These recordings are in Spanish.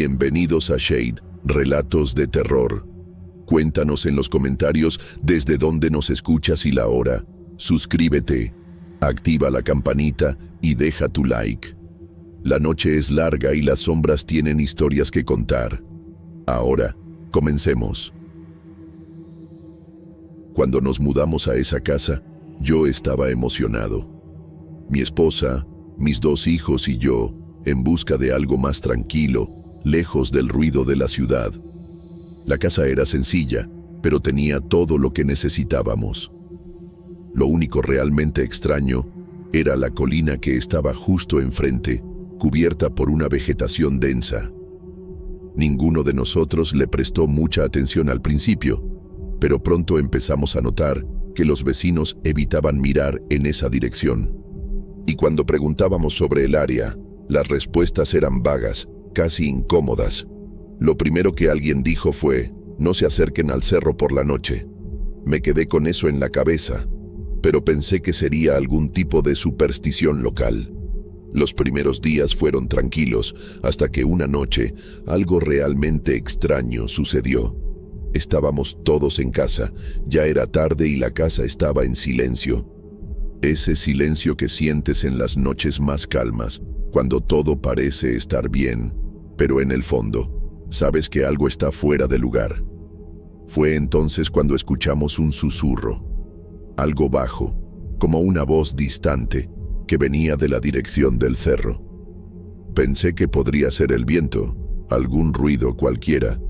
Bienvenidos a Shade, Relatos de Terror. Cuéntanos en los comentarios desde dónde nos escuchas y la hora. Suscríbete, activa la campanita y deja tu like. La noche es larga y las sombras tienen historias que contar. Ahora, comencemos. Cuando nos mudamos a esa casa, yo estaba emocionado. Mi esposa, mis 2 hijos y yo, en busca de algo más tranquilo, lejos del ruido de la ciudad. La casa era sencilla, pero tenía todo lo que necesitábamos. Lo único realmente extraño era la colina que estaba justo enfrente, cubierta por una vegetación densa. Ninguno de nosotros le prestó mucha atención al principio, pero pronto empezamos a notar que los vecinos evitaban mirar en esa dirección. Y cuando preguntábamos sobre el área, las respuestas eran vagas, casi incómodas. Lo primero que alguien dijo fue: no se acerquen al cerro por la noche. Me quedé con eso en la cabeza, pero pensé que sería algún tipo de superstición local. Los primeros días fueron tranquilos, hasta que una noche algo realmente extraño sucedió. Estábamos todos en casa, ya era tarde y la casa estaba en silencio. Ese silencio que sientes en las noches más calmas, cuando todo parece estar bien, pero en el fondo, sabes que algo está fuera de lugar. Fue entonces cuando escuchamos un susurro, algo bajo, como una voz distante, que venía de la dirección del cerro. Pensé que podría ser el viento, algún ruido cualquiera,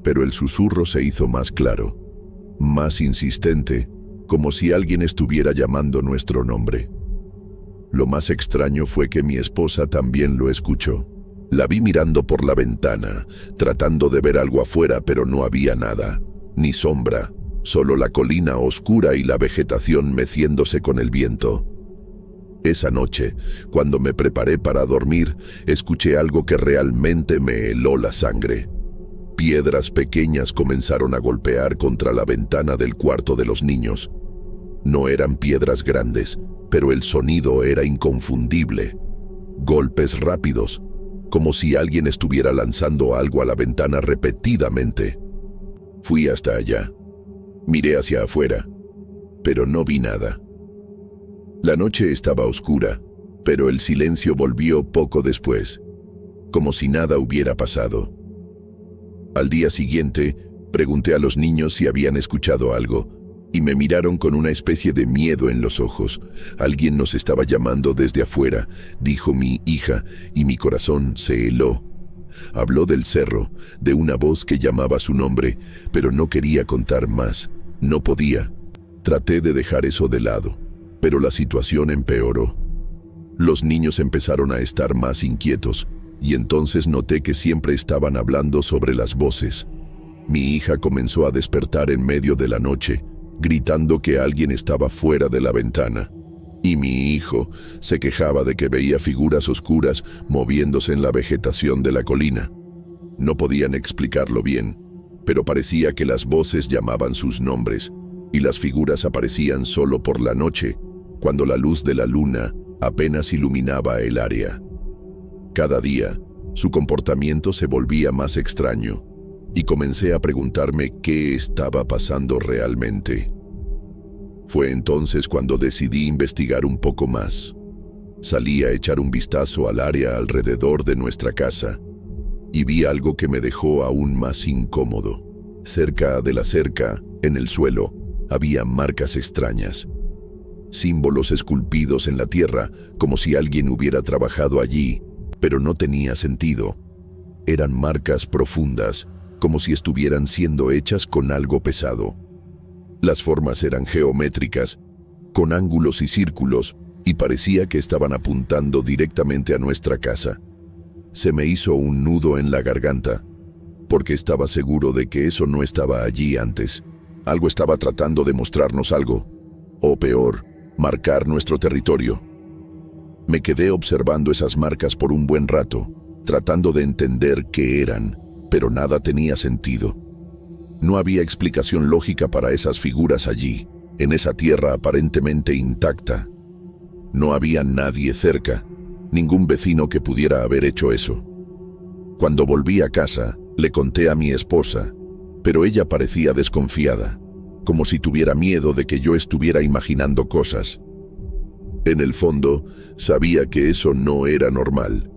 pero el susurro se hizo más claro, más insistente, como si alguien estuviera llamando nuestro nombre. Lo más extraño fue que mi esposa también lo escuchó. La vi mirando por la ventana, tratando de ver algo afuera, pero no había nada, ni sombra, solo la colina oscura y la vegetación meciéndose con el viento. Esa noche, cuando me preparé para dormir, escuché algo que realmente me heló la sangre. Piedras pequeñas comenzaron a golpear contra la ventana del cuarto de los niños. No eran piedras grandes, pero el sonido era inconfundible. Golpes rápidos, como si alguien estuviera lanzando algo a la ventana repetidamente. Fui hasta allá. Miré hacia afuera, pero no vi nada. La noche estaba oscura, pero el silencio volvió poco después, como si nada hubiera pasado. Al día siguiente, pregunté a los niños si habían escuchado algo, y me miraron con una especie de miedo en los ojos. Alguien nos estaba llamando desde afuera, dijo mi hija, y mi corazón se heló. Habló del cerro, de una voz que llamaba su nombre, pero no quería contar más. No podía. Traté de dejar eso de lado, pero la situación empeoró. Los niños empezaron a estar más inquietos, y entonces noté que siempre estaban hablando sobre las voces. Mi hija comenzó a despertar en medio de la noche, gritando que alguien estaba fuera de la ventana. Y mi hijo se quejaba de que veía figuras oscuras moviéndose en la vegetación de la colina. No podían explicarlo bien, pero parecía que las voces llamaban sus nombres, y las figuras aparecían solo por la noche, cuando la luz de la luna apenas iluminaba el área. Cada día, su comportamiento se volvía más extraño, y comencé a preguntarme qué estaba pasando realmente. Fue entonces cuando decidí investigar un poco más. Salí a echar un vistazo al área alrededor de nuestra casa, y vi algo que me dejó aún más incómodo. Cerca de la cerca, en el suelo, había marcas extrañas. Símbolos esculpidos en la tierra, como si alguien hubiera trabajado allí, pero no tenía sentido. Eran marcas profundas, como si estuvieran siendo hechas con algo pesado. Las formas eran geométricas, con ángulos y círculos, y parecía que estaban apuntando directamente a nuestra casa. Se me hizo un nudo en la garganta, porque estaba seguro de que eso no estaba allí antes. Algo estaba tratando de mostrarnos algo, o peor, marcar nuestro territorio. Me quedé observando esas marcas por un buen rato, tratando de entender qué eran, pero nada tenía sentido. No había explicación lógica para esas figuras allí, en esa tierra aparentemente intacta. No había nadie cerca, ningún vecino que pudiera haber hecho eso. Cuando volví a casa, le conté a mi esposa, pero ella parecía desconfiada, como si tuviera miedo de que yo estuviera imaginando cosas. En el fondo, sabía que eso no era normal,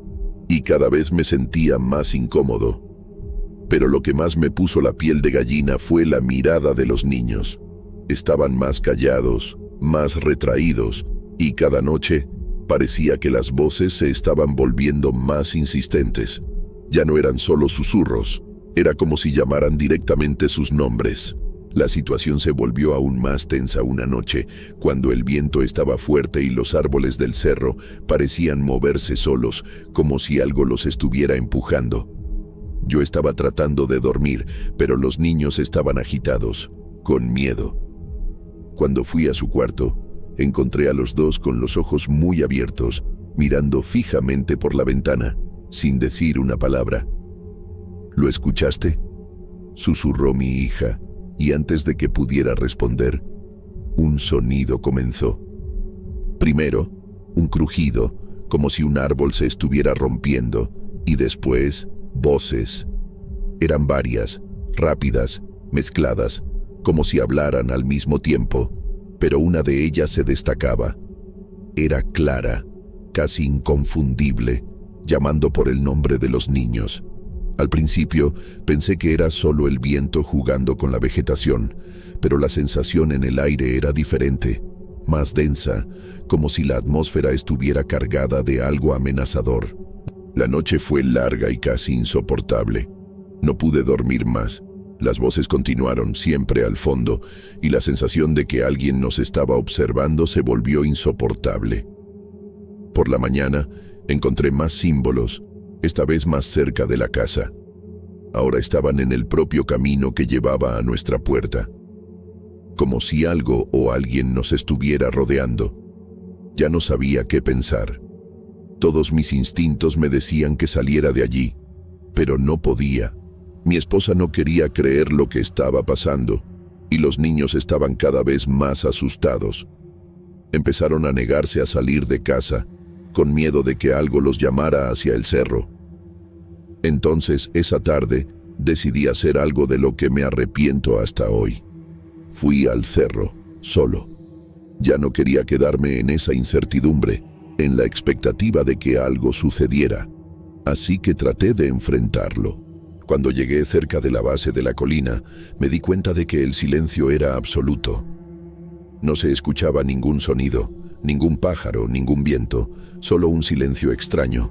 y cada vez me sentía más incómodo. Pero lo que más me puso la piel de gallina fue la mirada de los niños. Estaban más callados, más retraídos, y cada noche parecía que las voces se estaban volviendo más insistentes. Ya no eran solo susurros, era como si llamaran directamente sus nombres. La situación se volvió aún más tensa una noche, cuando el viento estaba fuerte y los árboles del cerro parecían moverse solos, como si algo los estuviera empujando. Yo estaba tratando de dormir, pero los niños estaban agitados, con miedo. Cuando fui a su cuarto, encontré a los dos con los ojos muy abiertos, mirando fijamente por la ventana, sin decir una palabra. ¿Lo escuchaste?, susurró mi hija, y antes de que pudiera responder, un sonido comenzó. Primero, un crujido, como si un árbol se estuviera rompiendo, y después, voces. Eran varias, rápidas, mezcladas, como si hablaran al mismo tiempo, pero una de ellas se destacaba. Era clara, casi inconfundible, llamando por el nombre de los niños. Al principio pensé que era solo el viento jugando con la vegetación, pero la sensación en el aire era diferente, más densa, como si la atmósfera estuviera cargada de algo amenazador. La noche fue larga y casi insoportable. No pude dormir más. Las voces continuaron siempre al fondo, y la sensación de que alguien nos estaba observando se volvió insoportable. Por la mañana, encontré más símbolos, esta vez más cerca de la casa. Ahora estaban en el propio camino que llevaba a nuestra puerta, como si algo o alguien nos estuviera rodeando. Ya no sabía qué pensar. Todos mis instintos me decían que saliera de allí, pero no podía. Mi esposa no quería creer lo que estaba pasando, y los niños estaban cada vez más asustados. Empezaron a negarse a salir de casa, con miedo de que algo los llamara hacia el cerro. Entonces, esa tarde, decidí hacer algo de lo que me arrepiento hasta hoy. Fui al cerro, solo. Ya no quería quedarme en esa incertidumbre, en la expectativa de que algo sucediera. Así que traté de enfrentarlo. Cuando llegué cerca de la base de la colina, me di cuenta de que el silencio era absoluto. No se escuchaba ningún sonido, ningún pájaro, ningún viento, solo un silencio extraño.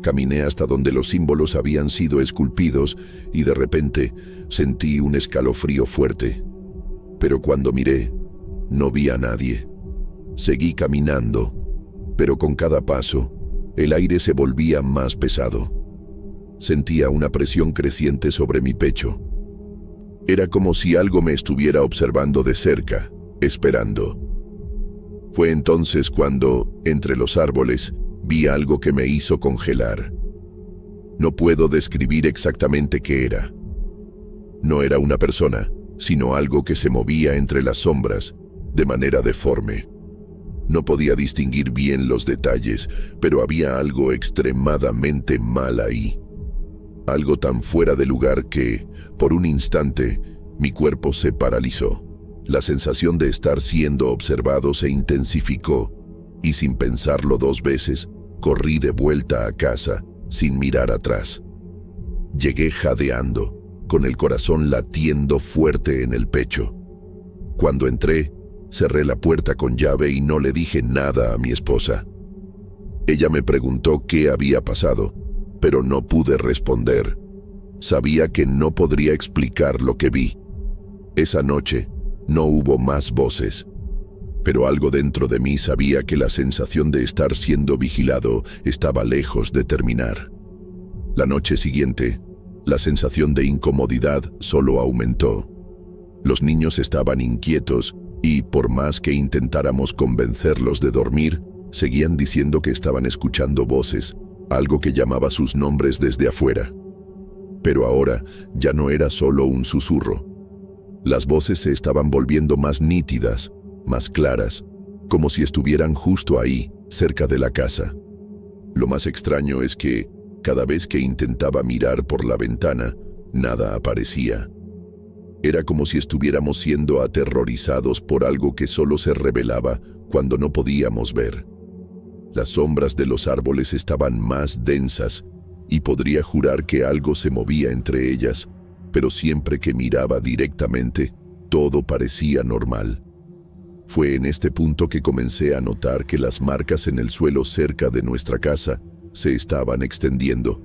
Caminé hasta donde los símbolos habían sido esculpidos y de repente sentí un escalofrío fuerte. Pero cuando miré, no vi a nadie. Seguí caminando, pero con cada paso, el aire se volvía más pesado. Sentía una presión creciente sobre mi pecho. Era como si algo me estuviera observando de cerca, esperando. Fue entonces cuando, entre los árboles, vi algo que me hizo congelar. No puedo describir exactamente qué era. No era una persona, sino algo que se movía entre las sombras, de manera deforme. No podía distinguir bien los detalles, pero había algo extremadamente mal ahí. Algo tan fuera de lugar que, por un instante, mi cuerpo se paralizó. La sensación de estar siendo observado se intensificó, y sin pensarlo dos veces, corrí de vuelta a casa, sin mirar atrás. Llegué jadeando, con el corazón latiendo fuerte en el pecho. Cuando entré, cerré la puerta con llave y no le dije nada a mi esposa. Ella me preguntó qué había pasado, pero no pude responder. Sabía que no podría explicar lo que vi. Esa noche, no hubo más voces, pero algo dentro de mí sabía que la sensación de estar siendo vigilado estaba lejos de terminar. La noche siguiente, la sensación de incomodidad solo aumentó. Los niños estaban inquietos y, por más que intentáramos convencerlos de dormir, seguían diciendo que estaban escuchando voces, algo que llamaba sus nombres desde afuera. Pero ahora ya no era solo un susurro. Las voces se estaban volviendo más nítidas, más claras, como si estuvieran justo ahí, cerca de la casa. Lo más extraño es que, Cada vez que intentaba mirar por la ventana, nada aparecía. Era como si estuviéramos siendo aterrorizados por algo que solo se revelaba cuando no podíamos ver. Las sombras de los árboles estaban más densas y podría jurar que algo se movía entre ellas, pero siempre que miraba directamente, todo parecía normal. Fue en este punto que comencé a notar que las marcas en el suelo cerca de nuestra casa se estaban extendiendo.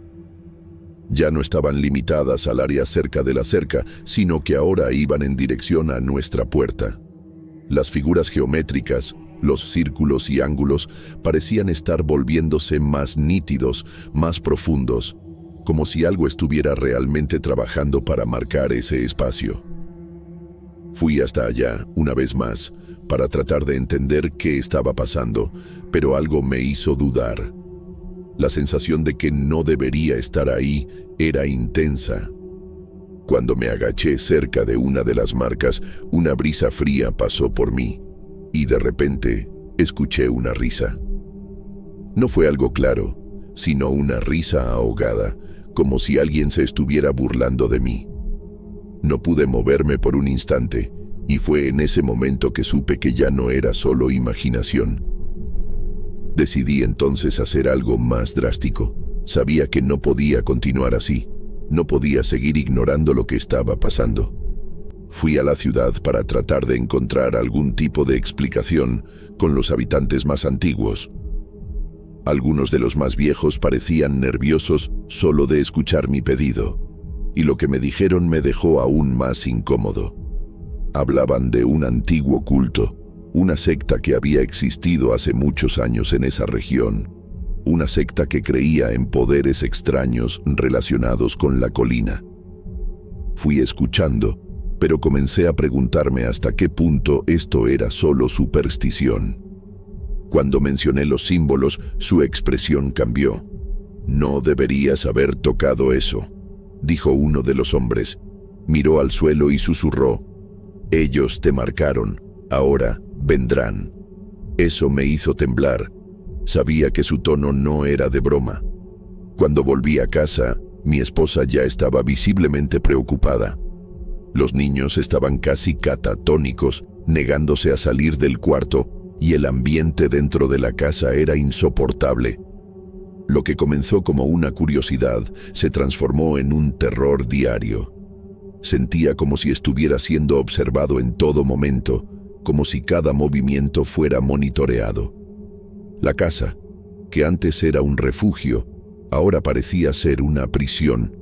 Ya no estaban limitadas al área cerca de la cerca, sino que ahora iban en dirección a nuestra puerta. Las figuras geométricas, los círculos y ángulos parecían estar volviéndose más nítidos, más profundos, como si algo estuviera realmente trabajando para marcar ese espacio. Fui hasta allá, una vez más, para tratar de entender qué estaba pasando, pero algo me hizo dudar. La sensación de que no debería estar ahí era intensa. Cuando me agaché cerca de una de las marcas, una brisa fría pasó por mí, y de repente escuché una risa. No fue algo claro, sino una risa ahogada, como si alguien se estuviera burlando de mí. No pude moverme por un instante, y fue en ese momento que supe que ya no era solo imaginación. Decidí entonces hacer algo más drástico. Sabía que no podía continuar así. No podía seguir ignorando lo que estaba pasando. Fui a la ciudad para tratar de encontrar algún tipo de explicación con los habitantes más antiguos. Algunos de los más viejos parecían nerviosos solo de escuchar mi pedido, y lo que me dijeron me dejó aún más incómodo. Hablaban de un antiguo culto, una secta que había existido hace muchos años en esa región, una secta que creía en poderes extraños relacionados con la colina. Fui escuchando, pero comencé a preguntarme hasta qué punto esto era solo superstición. Cuando mencioné los símbolos, su expresión cambió. «No deberías haber tocado eso», dijo uno de los hombres. Miró al suelo y susurró: «Ellos te marcaron, ahora vendrán». Eso me hizo temblar. Sabía que su tono no era de broma. Cuando volví a casa, mi esposa ya estaba visiblemente preocupada. Los niños estaban casi catatónicos, negándose a salir del cuarto, y el ambiente dentro de la casa era insoportable. Lo que comenzó como una curiosidad se transformó en un terror diario. Sentía como si estuviera siendo observado en todo momento, como si cada movimiento fuera monitoreado. La casa, que antes era un refugio, ahora parecía ser una prisión.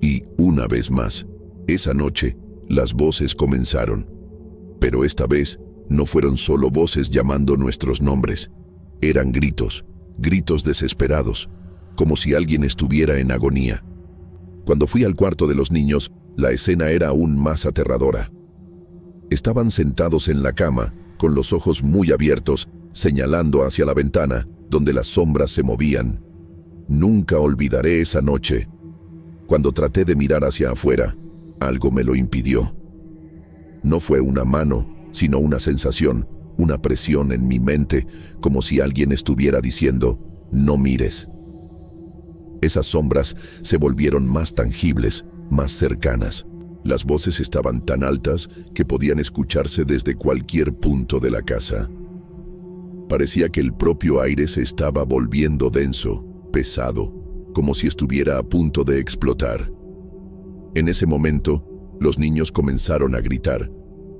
Y, una vez más, esa noche, las voces comenzaron. Pero esta vez, no fueron solo voces llamando nuestros nombres. Eran gritos, gritos desesperados, como si alguien estuviera en agonía. Cuando fui al cuarto de los niños, la escena era aún más aterradora. Estaban sentados en la cama, con los ojos muy abiertos, señalando hacia la ventana, donde las sombras se movían. Nunca olvidaré esa noche. Cuando traté de mirar hacia afuera, algo me lo impidió. No fue una mano, sino una sensación, una presión en mi mente, como si alguien estuviera diciendo: «No mires». Esas sombras se volvieron más tangibles, más cercanas. Las voces estaban tan altas que podían escucharse desde cualquier punto de la casa. Parecía que el propio aire se estaba volviendo denso, pesado, como si estuviera a punto de explotar. En ese momento, los niños comenzaron a gritar,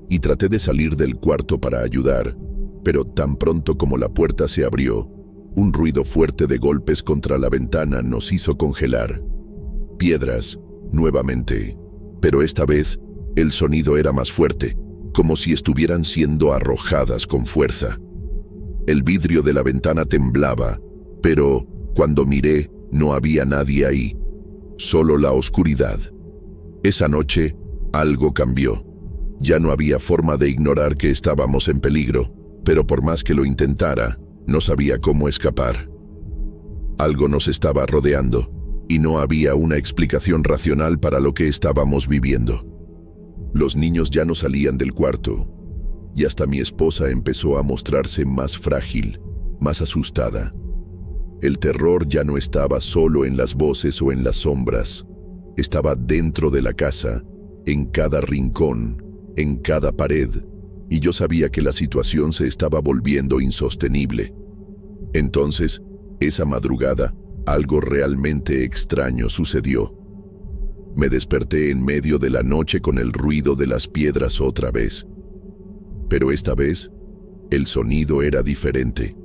y traté de salir del cuarto para ayudar, pero tan pronto como la puerta se abrió, un ruido fuerte de golpes contra la ventana nos hizo congelar. Piedras, nuevamente, pero esta vez el sonido era más fuerte, como si estuvieran siendo arrojadas con fuerza. El vidrio de la ventana temblaba, pero cuando miré no había nadie ahí, solo la oscuridad. Esa noche algo cambió. Ya no había forma de ignorar que estábamos en peligro, pero por más que lo intentara, no sabía cómo escapar. Algo nos estaba rodeando, y no había una explicación racional para lo que estábamos viviendo. Los niños ya no salían del cuarto, y hasta mi esposa empezó a mostrarse más frágil, más asustada. El terror ya no estaba solo en las voces o en las sombras. Estaba dentro de la casa, en cada rincón, en cada pared, y yo sabía que la situación se estaba volviendo insostenible. Entonces, esa madrugada, algo realmente extraño sucedió. Me desperté en medio de la noche con el ruido de las piedras otra vez. Pero esta vez, el sonido era diferente.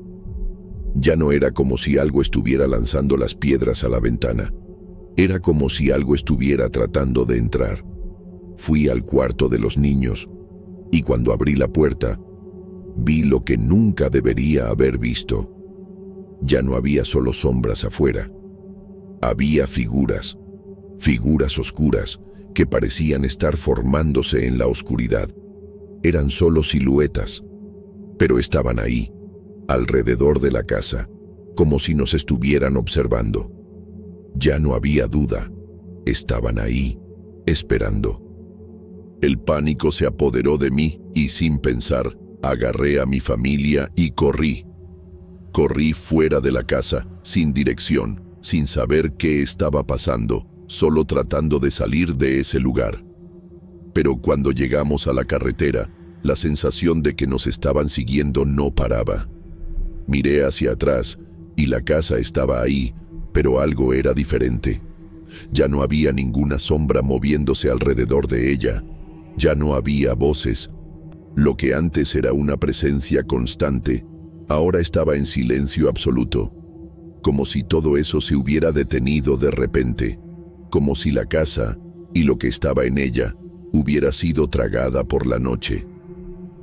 Ya no era como si algo estuviera lanzando las piedras a la ventana. Era como si algo estuviera tratando de entrar. Fui al cuarto de los niños, y cuando abrí la puerta, vi lo que nunca debería haber visto. Ya no había solo sombras afuera. Había figuras oscuras que parecían estar formándose en la oscuridad. Eran solo siluetas, pero estaban ahí, alrededor de la casa, como si nos estuvieran observando. Ya no había duda, estaban ahí, esperando. El pánico se apoderó de mí y sin pensar, agarré a mi familia y corrí. Corrí fuera de la casa, sin dirección, sin saber qué estaba pasando, solo tratando de salir de ese lugar. Pero cuando llegamos a la carretera, la sensación de que nos estaban siguiendo no paraba. Miré hacia atrás y la casa estaba ahí, pero algo era diferente. Ya no había ninguna sombra moviéndose alrededor de ella. Ya no había voces. Lo que antes era una presencia constante, ahora estaba en silencio absoluto. Como si todo eso se hubiera detenido de repente. Como si la casa y lo que estaba en ella hubiera sido tragada por la noche.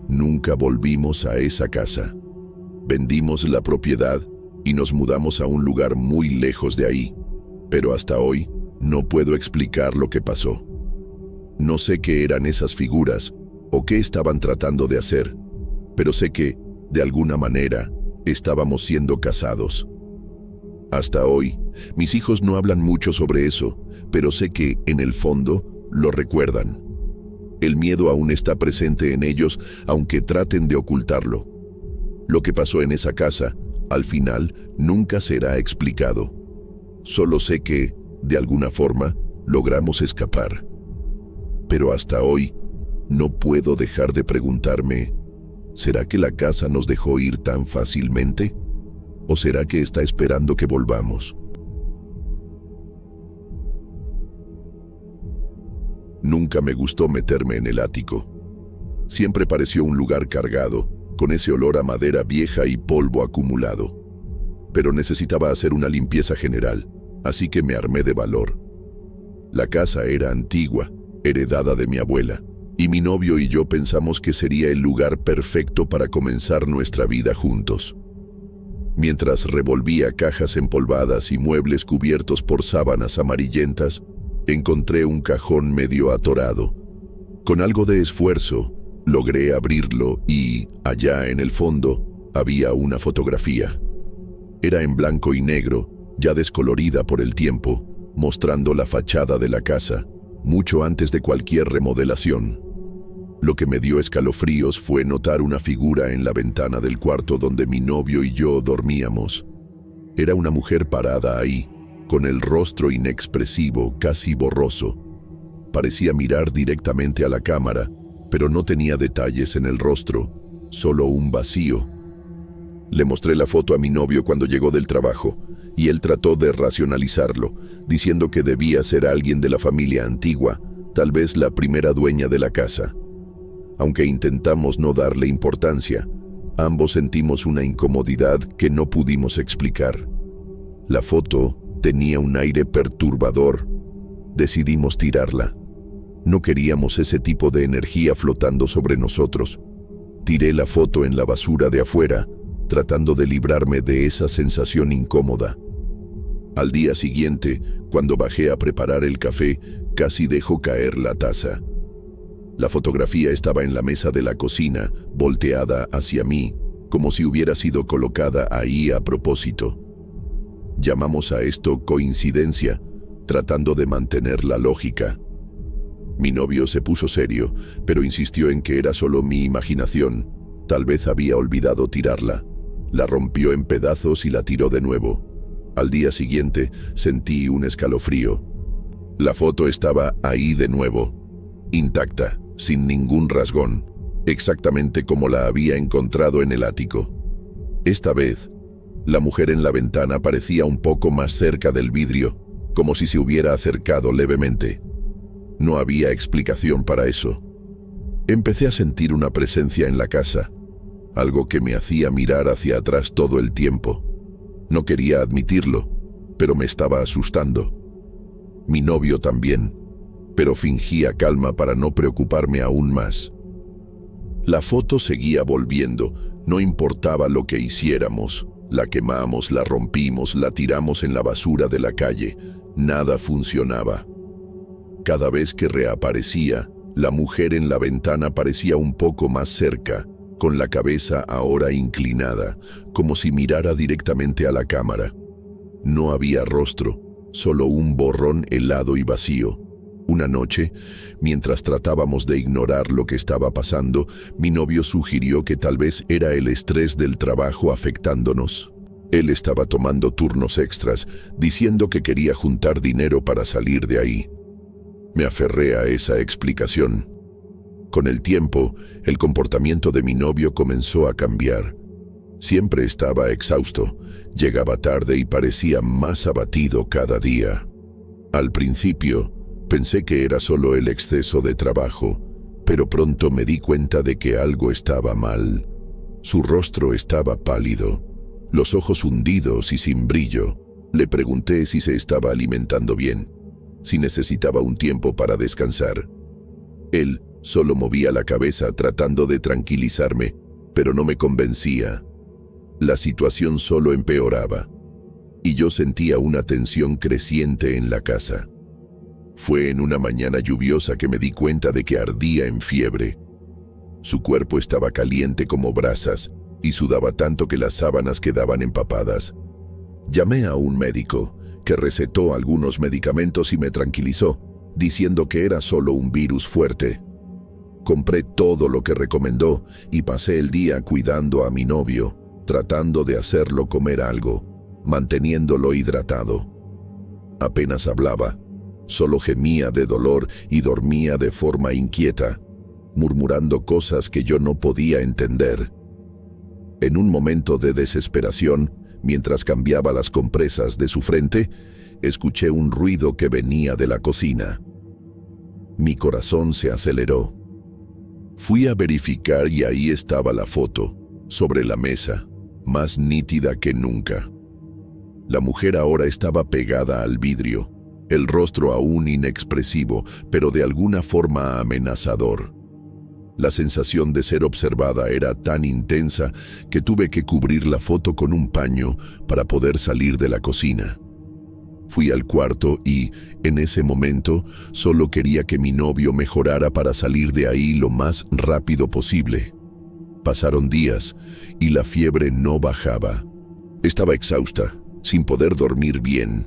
Nunca volvimos a esa casa. Vendimos la propiedad y nos mudamos a un lugar muy lejos de ahí. Pero hasta hoy no puedo explicar lo que pasó. No sé qué eran esas figuras o qué estaban tratando de hacer, pero sé que, de alguna manera, estábamos siendo cazados. Hasta hoy, mis hijos no hablan mucho sobre eso, pero sé que, en el fondo, lo recuerdan. El miedo aún está presente en ellos, aunque traten de ocultarlo. Lo que pasó en esa casa, al final, nunca será explicado. Solo sé que, de alguna forma, logramos escapar. Pero hasta hoy, no puedo dejar de preguntarme, ¿será que la casa nos dejó ir tan fácilmente? ¿O será que está esperando que volvamos? Nunca me gustó meterme en el ático. Siempre pareció un lugar cargado, con ese olor a madera vieja y polvo acumulado. Pero necesitaba hacer una limpieza general, así que me armé de valor. La casa era antigua, heredada de mi abuela, y mi novio y yo pensamos que sería el lugar perfecto para comenzar nuestra vida juntos. Mientras revolvía cajas empolvadas y muebles cubiertos por sábanas amarillentas, encontré un cajón medio atorado. Con algo de esfuerzo, logré abrirlo y, allá en el fondo, había una fotografía. Era en blanco y negro, ya descolorida por el tiempo, mostrando la fachada de la casa, mucho antes de cualquier remodelación. Lo que me dio escalofríos fue notar una figura en la ventana del cuarto donde mi novio y yo dormíamos. Era una mujer parada ahí, con el rostro inexpresivo, casi borroso. Parecía mirar directamente a la cámara, pero no tenía detalles en el rostro, solo un vacío. Le mostré la foto a mi novio cuando llegó del trabajo, y él trató de racionalizarlo, diciendo que debía ser alguien de la familia antigua, tal vez la primera dueña de la casa. Aunque intentamos no darle importancia, ambos sentimos una incomodidad que no pudimos explicar. La foto tenía un aire perturbador. Decidimos tirarla. No queríamos ese tipo de energía flotando sobre nosotros. Tiré la foto en la basura de afuera, tratando de librarme de esa sensación incómoda. Al día siguiente, cuando bajé a preparar el café, casi dejó caer la taza. La fotografía estaba en la mesa de la cocina, volteada hacia mí, como si hubiera sido colocada ahí a propósito. Llamamos a esto coincidencia, tratando de mantener la lógica. Mi novio se puso serio, pero insistió en que era solo mi imaginación. Tal vez había olvidado tirarla. La rompió en pedazos y la tiró de nuevo. Al día siguiente sentí un escalofrío. La foto estaba ahí de nuevo, intacta, sin ningún rasgón, exactamente como la había encontrado en el ático. Esta vez, la mujer en la ventana parecía un poco más cerca del vidrio, como si se hubiera acercado levemente. No había explicación para eso. Empecé a sentir una presencia en la casa, algo que me hacía mirar hacia atrás todo el tiempo. No quería admitirlo, pero me estaba asustando. Mi novio también, pero fingía calma para no preocuparme aún más. La foto seguía volviendo, no importaba lo que hiciéramos. La quemamos, la rompimos, la tiramos en la basura de la calle. Nada funcionaba. Cada vez que reaparecía, la mujer en la ventana parecía un poco más cerca, con la cabeza ahora inclinada, como si mirara directamente a la cámara. No había rostro, solo un borrón helado y vacío. Una noche, mientras tratábamos de ignorar lo que estaba pasando, mi novio sugirió que tal vez era el estrés del trabajo afectándonos. Él estaba tomando turnos extras, diciendo que quería juntar dinero para salir de ahí. Me aferré a esa explicación. Con el tiempo, el comportamiento de mi novio comenzó a cambiar. Siempre estaba exhausto, llegaba tarde y parecía más abatido cada día. Al principio, pensé que era solo el exceso de trabajo, pero pronto me di cuenta de que algo estaba mal. Su rostro estaba pálido, los ojos hundidos y sin brillo. Le pregunté si se estaba alimentando bien, si necesitaba un tiempo para descansar. Él solo movía la cabeza tratando de tranquilizarme, pero no me convencía. La situación solo empeoraba, y yo sentía una tensión creciente en la casa. Fue en una mañana lluviosa que me di cuenta de que ardía en fiebre. Su cuerpo estaba caliente como brasas y sudaba tanto que las sábanas quedaban empapadas. Llamé a un médico, que recetó algunos medicamentos y me tranquilizó, diciendo que era solo un virus fuerte. Compré todo lo que recomendó y pasé el día cuidando a mi novio, tratando de hacerlo comer algo, manteniéndolo hidratado. Apenas hablaba, solo gemía de dolor y dormía de forma inquieta, murmurando cosas que yo no podía entender. En un momento de desesperación, mientras cambiaba las compresas de su frente, escuché un ruido que venía de la cocina. Mi corazón se aceleró. Fui a verificar y ahí estaba la foto, sobre la mesa, más nítida que nunca. La mujer ahora estaba pegada al vidrio, el rostro aún inexpresivo, pero de alguna forma amenazador. La sensación de ser observada era tan intensa que tuve que cubrir la foto con un paño para poder salir de la cocina. Fui al cuarto y, en ese momento, solo quería que mi novio mejorara para salir de ahí lo más rápido posible. Pasaron días y la fiebre no bajaba. Estaba exhausta, sin poder dormir bien.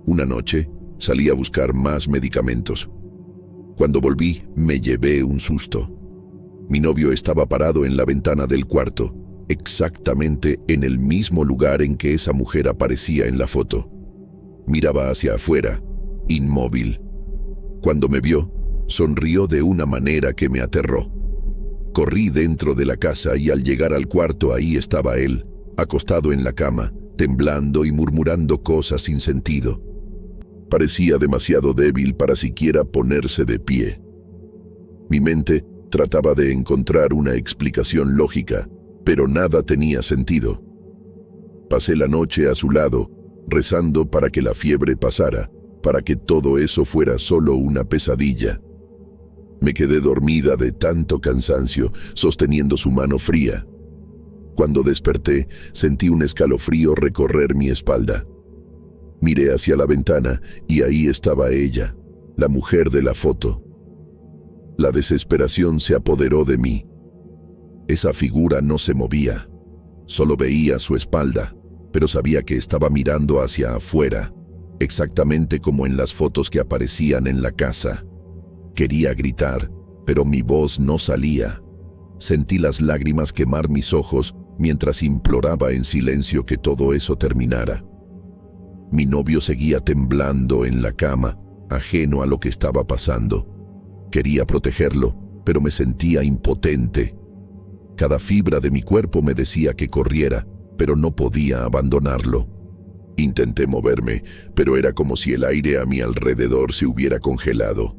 Una noche, salí a buscar más medicamentos. Cuando volví, me llevé un susto. Mi novio estaba parado en la ventana del cuarto, exactamente en el mismo lugar en que esa mujer aparecía en la foto. Miraba hacia afuera, inmóvil. Cuando me vio, sonrió de una manera que me aterró. Corrí dentro de la casa y al llegar al cuarto ahí estaba él, acostado en la cama, temblando y murmurando cosas sin sentido. Parecía demasiado débil para siquiera ponerse de pie. Mi mente trataba de encontrar una explicación lógica, pero nada tenía sentido. Pasé la noche a su lado, rezando para que la fiebre pasara, para que todo eso fuera solo una pesadilla. Me quedé dormida de tanto cansancio, sosteniendo su mano fría. Cuando desperté, sentí un escalofrío recorrer mi espalda. Miré hacia la ventana y ahí estaba ella, la mujer de la foto. La desesperación se apoderó de mí. Esa figura no se movía. Solo veía su espalda, pero sabía que estaba mirando hacia afuera, exactamente como en las fotos que aparecían en la casa. Quería gritar, pero mi voz no salía. Sentí las lágrimas quemar mis ojos mientras imploraba en silencio que todo eso terminara. Mi novio seguía temblando en la cama, ajeno a lo que estaba pasando. Quería protegerlo, pero me sentía impotente. Cada fibra de mi cuerpo me decía que corriera, pero no podía abandonarlo. Intenté moverme, pero era como si el aire a mi alrededor se hubiera congelado.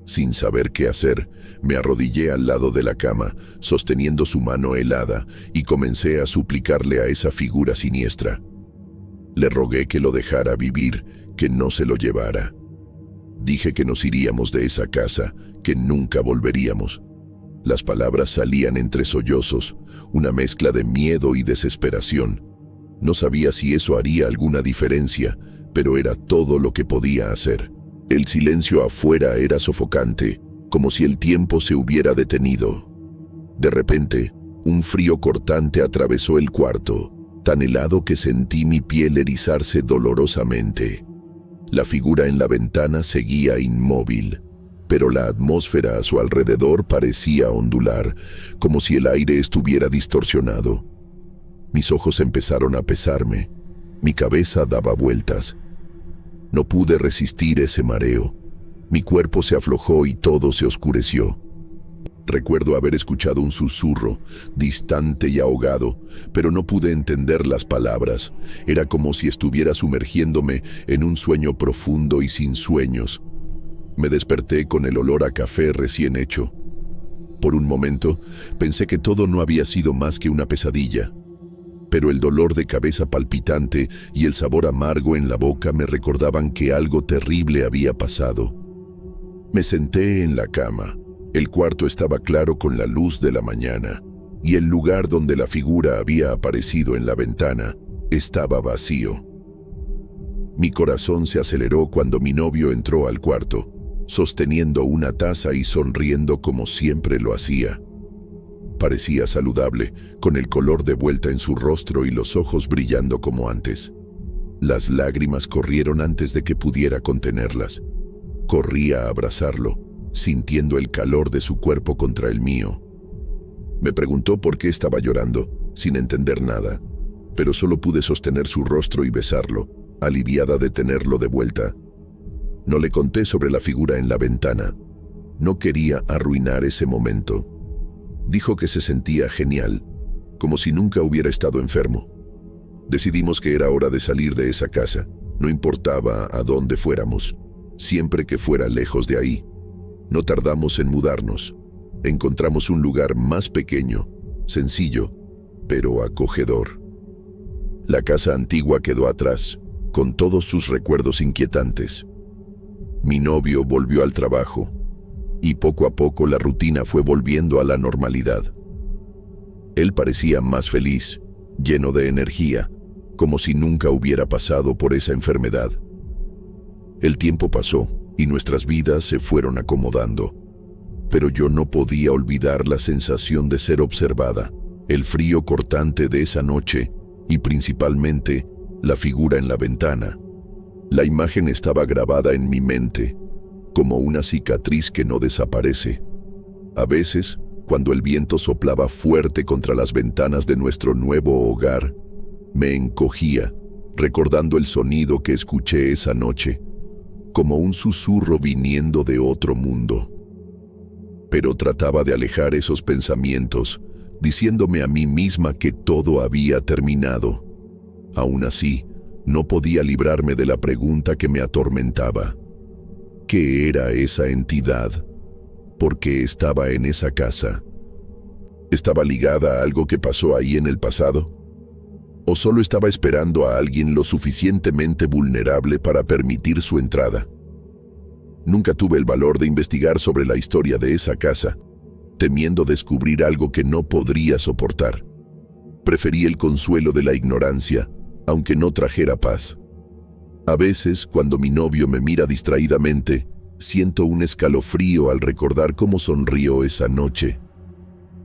Sin saber qué hacer, me arrodillé al lado de la cama, sosteniendo su mano helada, y comencé a suplicarle a esa figura siniestra. Le rogué que lo dejara vivir, que no se lo llevara. Dije que nos iríamos de esa casa, que nunca volveríamos. Las palabras salían entre sollozos, una mezcla de miedo y desesperación. No sabía si eso haría alguna diferencia, pero era todo lo que podía hacer. El silencio afuera era sofocante, como si el tiempo se hubiera detenido. De repente, un frío cortante atravesó el cuarto, tan helado que sentí mi piel erizarse dolorosamente. La figura en la ventana seguía inmóvil, pero la atmósfera a su alrededor parecía ondular, como si el aire estuviera distorsionado. Mis ojos empezaron a pesarme, mi cabeza daba vueltas. No pude resistir ese mareo. Mi cuerpo se aflojó y todo se oscureció. Recuerdo haber escuchado un susurro, distante y ahogado, pero no pude entender las palabras. Era como si estuviera sumergiéndome en un sueño profundo y sin sueños. Me desperté con el olor a café recién hecho. Por un momento, pensé que todo no había sido más que una pesadilla. Pero el dolor de cabeza palpitante y el sabor amargo en la boca me recordaban que algo terrible había pasado. Me senté en la cama. El cuarto estaba claro con la luz de la mañana, y el lugar donde la figura había aparecido en la ventana estaba vacío. Mi corazón se aceleró cuando mi novio entró al cuarto, sosteniendo una taza y sonriendo como siempre lo hacía. Parecía saludable, con el color de vuelta en su rostro y los ojos brillando como antes. Las lágrimas corrieron antes de que pudiera contenerlas. Corrí a abrazarlo, sintiendo el calor de su cuerpo contra el mío. Me preguntó por qué estaba llorando, sin entender nada, pero solo pude sostener su rostro y besarlo, aliviada de tenerlo de vuelta. No le conté sobre la figura en la ventana. No quería arruinar ese momento. Dijo que se sentía genial, como si nunca hubiera estado enfermo. Decidimos que era hora de salir de esa casa, no importaba a dónde fuéramos, siempre que fuera lejos de ahí. No tardamos en mudarnos. Encontramos un lugar más pequeño, sencillo, pero acogedor. La casa antigua quedó atrás, con todos sus recuerdos inquietantes. Mi novio volvió al trabajo, y poco a poco la rutina fue volviendo a la normalidad. Él parecía más feliz, lleno de energía, como si nunca hubiera pasado por esa enfermedad. El tiempo pasó y nuestras vidas se fueron acomodando, pero yo no podía olvidar la sensación de ser observada, el frío cortante de esa noche y principalmente la figura en la ventana. La imagen estaba grabada en mi mente, como una cicatriz que no desaparece. A veces, cuando el viento soplaba fuerte contra las ventanas de nuestro nuevo hogar, me encogía, recordando el sonido que escuché esa noche, como un susurro viniendo de otro mundo. Pero trataba de alejar esos pensamientos, diciéndome a mí misma que todo había terminado. Aún así, no podía librarme de la pregunta que me atormentaba. ¿Qué era esa entidad? ¿Por qué estaba en esa casa? ¿Estaba ligada a algo que pasó ahí en el pasado? ¿O solo estaba esperando a alguien lo suficientemente vulnerable para permitir su entrada? Nunca tuve el valor de investigar sobre la historia de esa casa, temiendo descubrir algo que no podría soportar. Preferí el consuelo de la ignorancia, aunque no trajera paz. A veces, cuando mi novio me mira distraídamente, siento un escalofrío al recordar cómo sonrió esa noche.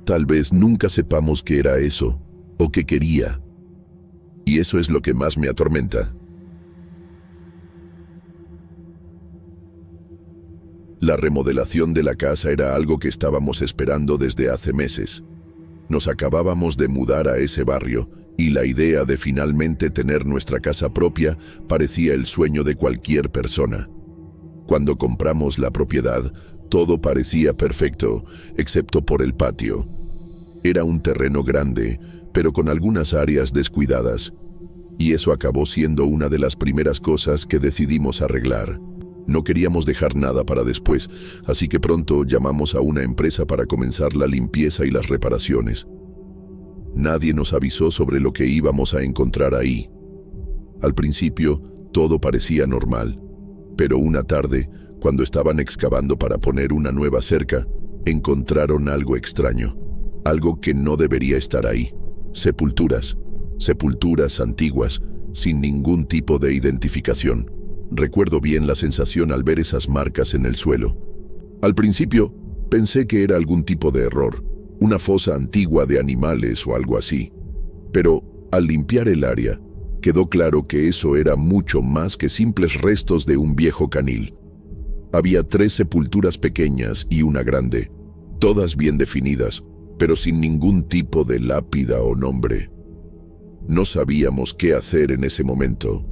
Tal vez nunca sepamos qué era eso, o qué quería. Y eso es lo que más me atormenta. La remodelación de la casa era algo que estábamos esperando desde hace meses. Nos acabábamos de mudar a ese barrio y la idea de finalmente tener nuestra casa propia parecía el sueño de cualquier persona. Cuando compramos la propiedad, todo parecía perfecto, excepto por el patio. Era un terreno grande, pero con algunas áreas descuidadas, y eso acabó siendo una de las primeras cosas que decidimos arreglar. No queríamos dejar nada para después, así que pronto llamamos a una empresa para comenzar la limpieza y las reparaciones. Nadie nos avisó sobre lo que íbamos a encontrar ahí. Al principio, todo parecía normal, pero una tarde, cuando estaban excavando para poner una nueva cerca, encontraron algo extraño, algo que no debería estar ahí. Sepulturas antiguas, sin ningún tipo de identificación. Recuerdo bien la sensación al ver esas marcas en el suelo. Al principio, pensé que era algún tipo de error, una fosa antigua de animales o algo así. Pero, al limpiar el área, quedó claro que eso era mucho más que simples restos de un viejo canil. Había 3 sepulturas pequeñas y una grande, todas bien definidas, pero sin ningún tipo de lápida o nombre. No sabíamos qué hacer en ese momento.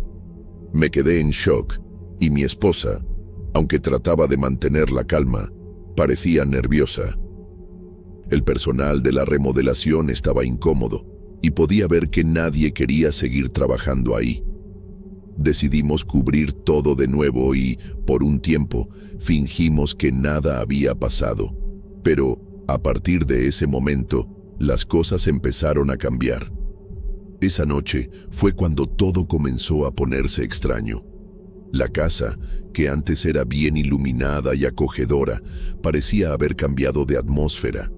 Me quedé en shock y mi esposa, aunque trataba de mantener la calma, parecía nerviosa. El personal de la remodelación estaba incómodo y podía ver que nadie quería seguir trabajando ahí. Decidimos cubrir todo de nuevo y, por un tiempo, fingimos que nada había pasado. Pero, a partir de ese momento, las cosas empezaron a cambiar. Esa noche fue cuando todo comenzó a ponerse extraño. La casa, que antes era bien iluminada y acogedora, parecía haber cambiado de atmósfera.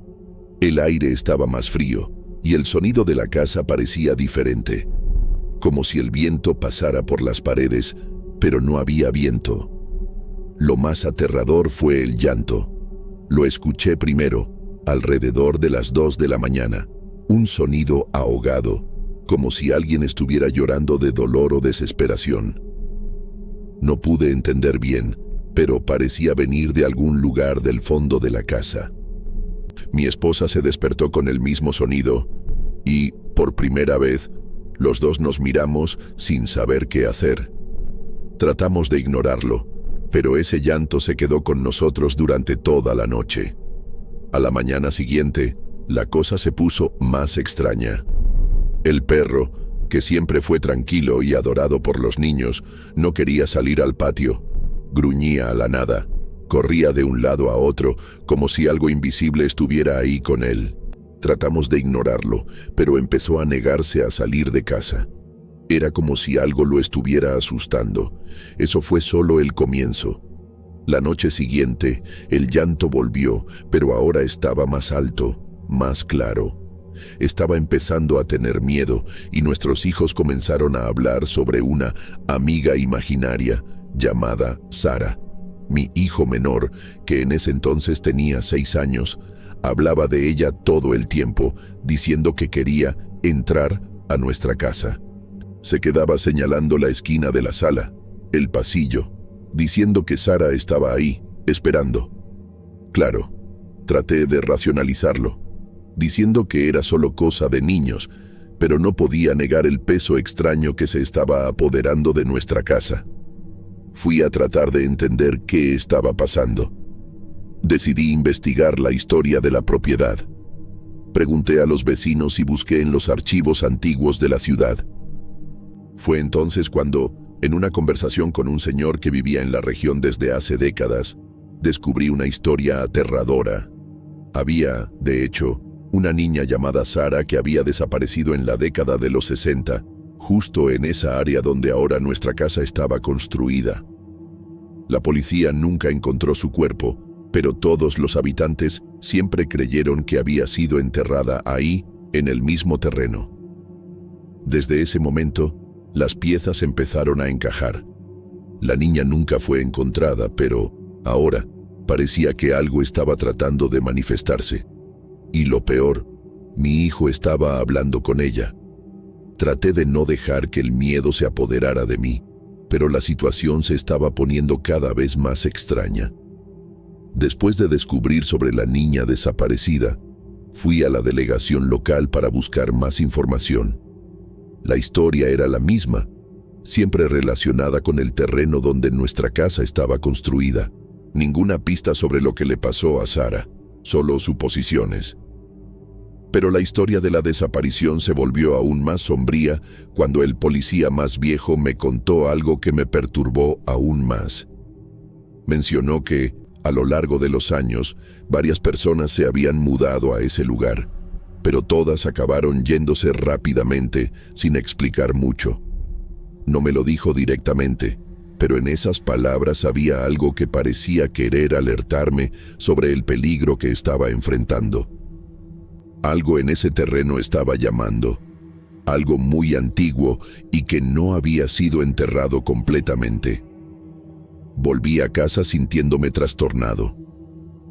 El aire estaba más frío y el sonido de la casa parecía diferente, como si el viento pasara por las paredes, pero no había viento. Lo más aterrador fue el llanto. Lo escuché primero, alrededor de las 2 de la mañana, un sonido ahogado, como si alguien estuviera llorando de dolor o desesperación. No pude entender bien, pero parecía venir de algún lugar del fondo de la casa. Mi esposa se despertó con el mismo sonido y, por primera vez, los dos nos miramos sin saber qué hacer. Tratamos de ignorarlo, pero ese llanto se quedó con nosotros durante toda la noche. A la mañana siguiente, la cosa se puso más extraña. El perro, que siempre fue tranquilo y adorado por los niños, no quería salir al patio. Gruñía a la nada. Corría de un lado a otro, como si algo invisible estuviera ahí con él. Tratamos de ignorarlo, pero empezó a negarse a salir de casa. Era como si algo lo estuviera asustando. Eso fue solo el comienzo. La noche siguiente, el llanto volvió, pero ahora estaba más alto, más claro. Estaba empezando a tener miedo y nuestros hijos comenzaron a hablar sobre una amiga imaginaria llamada Sara. Mi hijo menor, que en ese entonces tenía 6 años, hablaba de ella todo el tiempo, diciendo que quería entrar a nuestra casa. Se quedaba señalando la esquina de la sala, el pasillo, diciendo que Sara estaba ahí, esperando. Claro, traté de racionalizarlo, diciendo que era solo cosa de niños, pero no podía negar el peso extraño que se estaba apoderando de nuestra casa. Fui a tratar de entender qué estaba pasando. Decidí investigar la historia de la propiedad. Pregunté a los vecinos y busqué en los archivos antiguos de la ciudad. Fue entonces cuando, en una conversación con un señor que vivía en la región desde hace décadas, descubrí una historia aterradora. Había, de hecho, una niña llamada Sara que había desaparecido en la década de los 60, justo en esa área donde ahora nuestra casa estaba construida. La policía nunca encontró su cuerpo, pero todos los habitantes siempre creyeron que había sido enterrada ahí, en el mismo terreno. Desde ese momento, las piezas empezaron a encajar. La niña nunca fue encontrada, pero ahora parecía que algo estaba tratando de manifestarse. Y lo peor, mi hijo estaba hablando con ella. Traté de no dejar que el miedo se apoderara de mí, pero la situación se estaba poniendo cada vez más extraña. Después de descubrir sobre la niña desaparecida, Fui a la delegación local para buscar más información. La historia era la misma, siempre relacionada con el terreno donde nuestra casa estaba construida. Ninguna pista sobre lo que le pasó a Sara, solo suposiciones. Pero la historia de la desaparición se volvió aún más sombría cuando el policía más viejo me contó algo que me perturbó aún más. Mencionó que, a lo largo de los años, varias personas se habían mudado a ese lugar, pero todas acabaron yéndose rápidamente sin explicar mucho. No me lo dijo directamente, pero en esas palabras había algo que parecía querer alertarme sobre el peligro que estaba enfrentando. Algo en ese terreno estaba llamando, algo muy antiguo y que no había sido enterrado completamente. Volví a casa sintiéndome trastornado.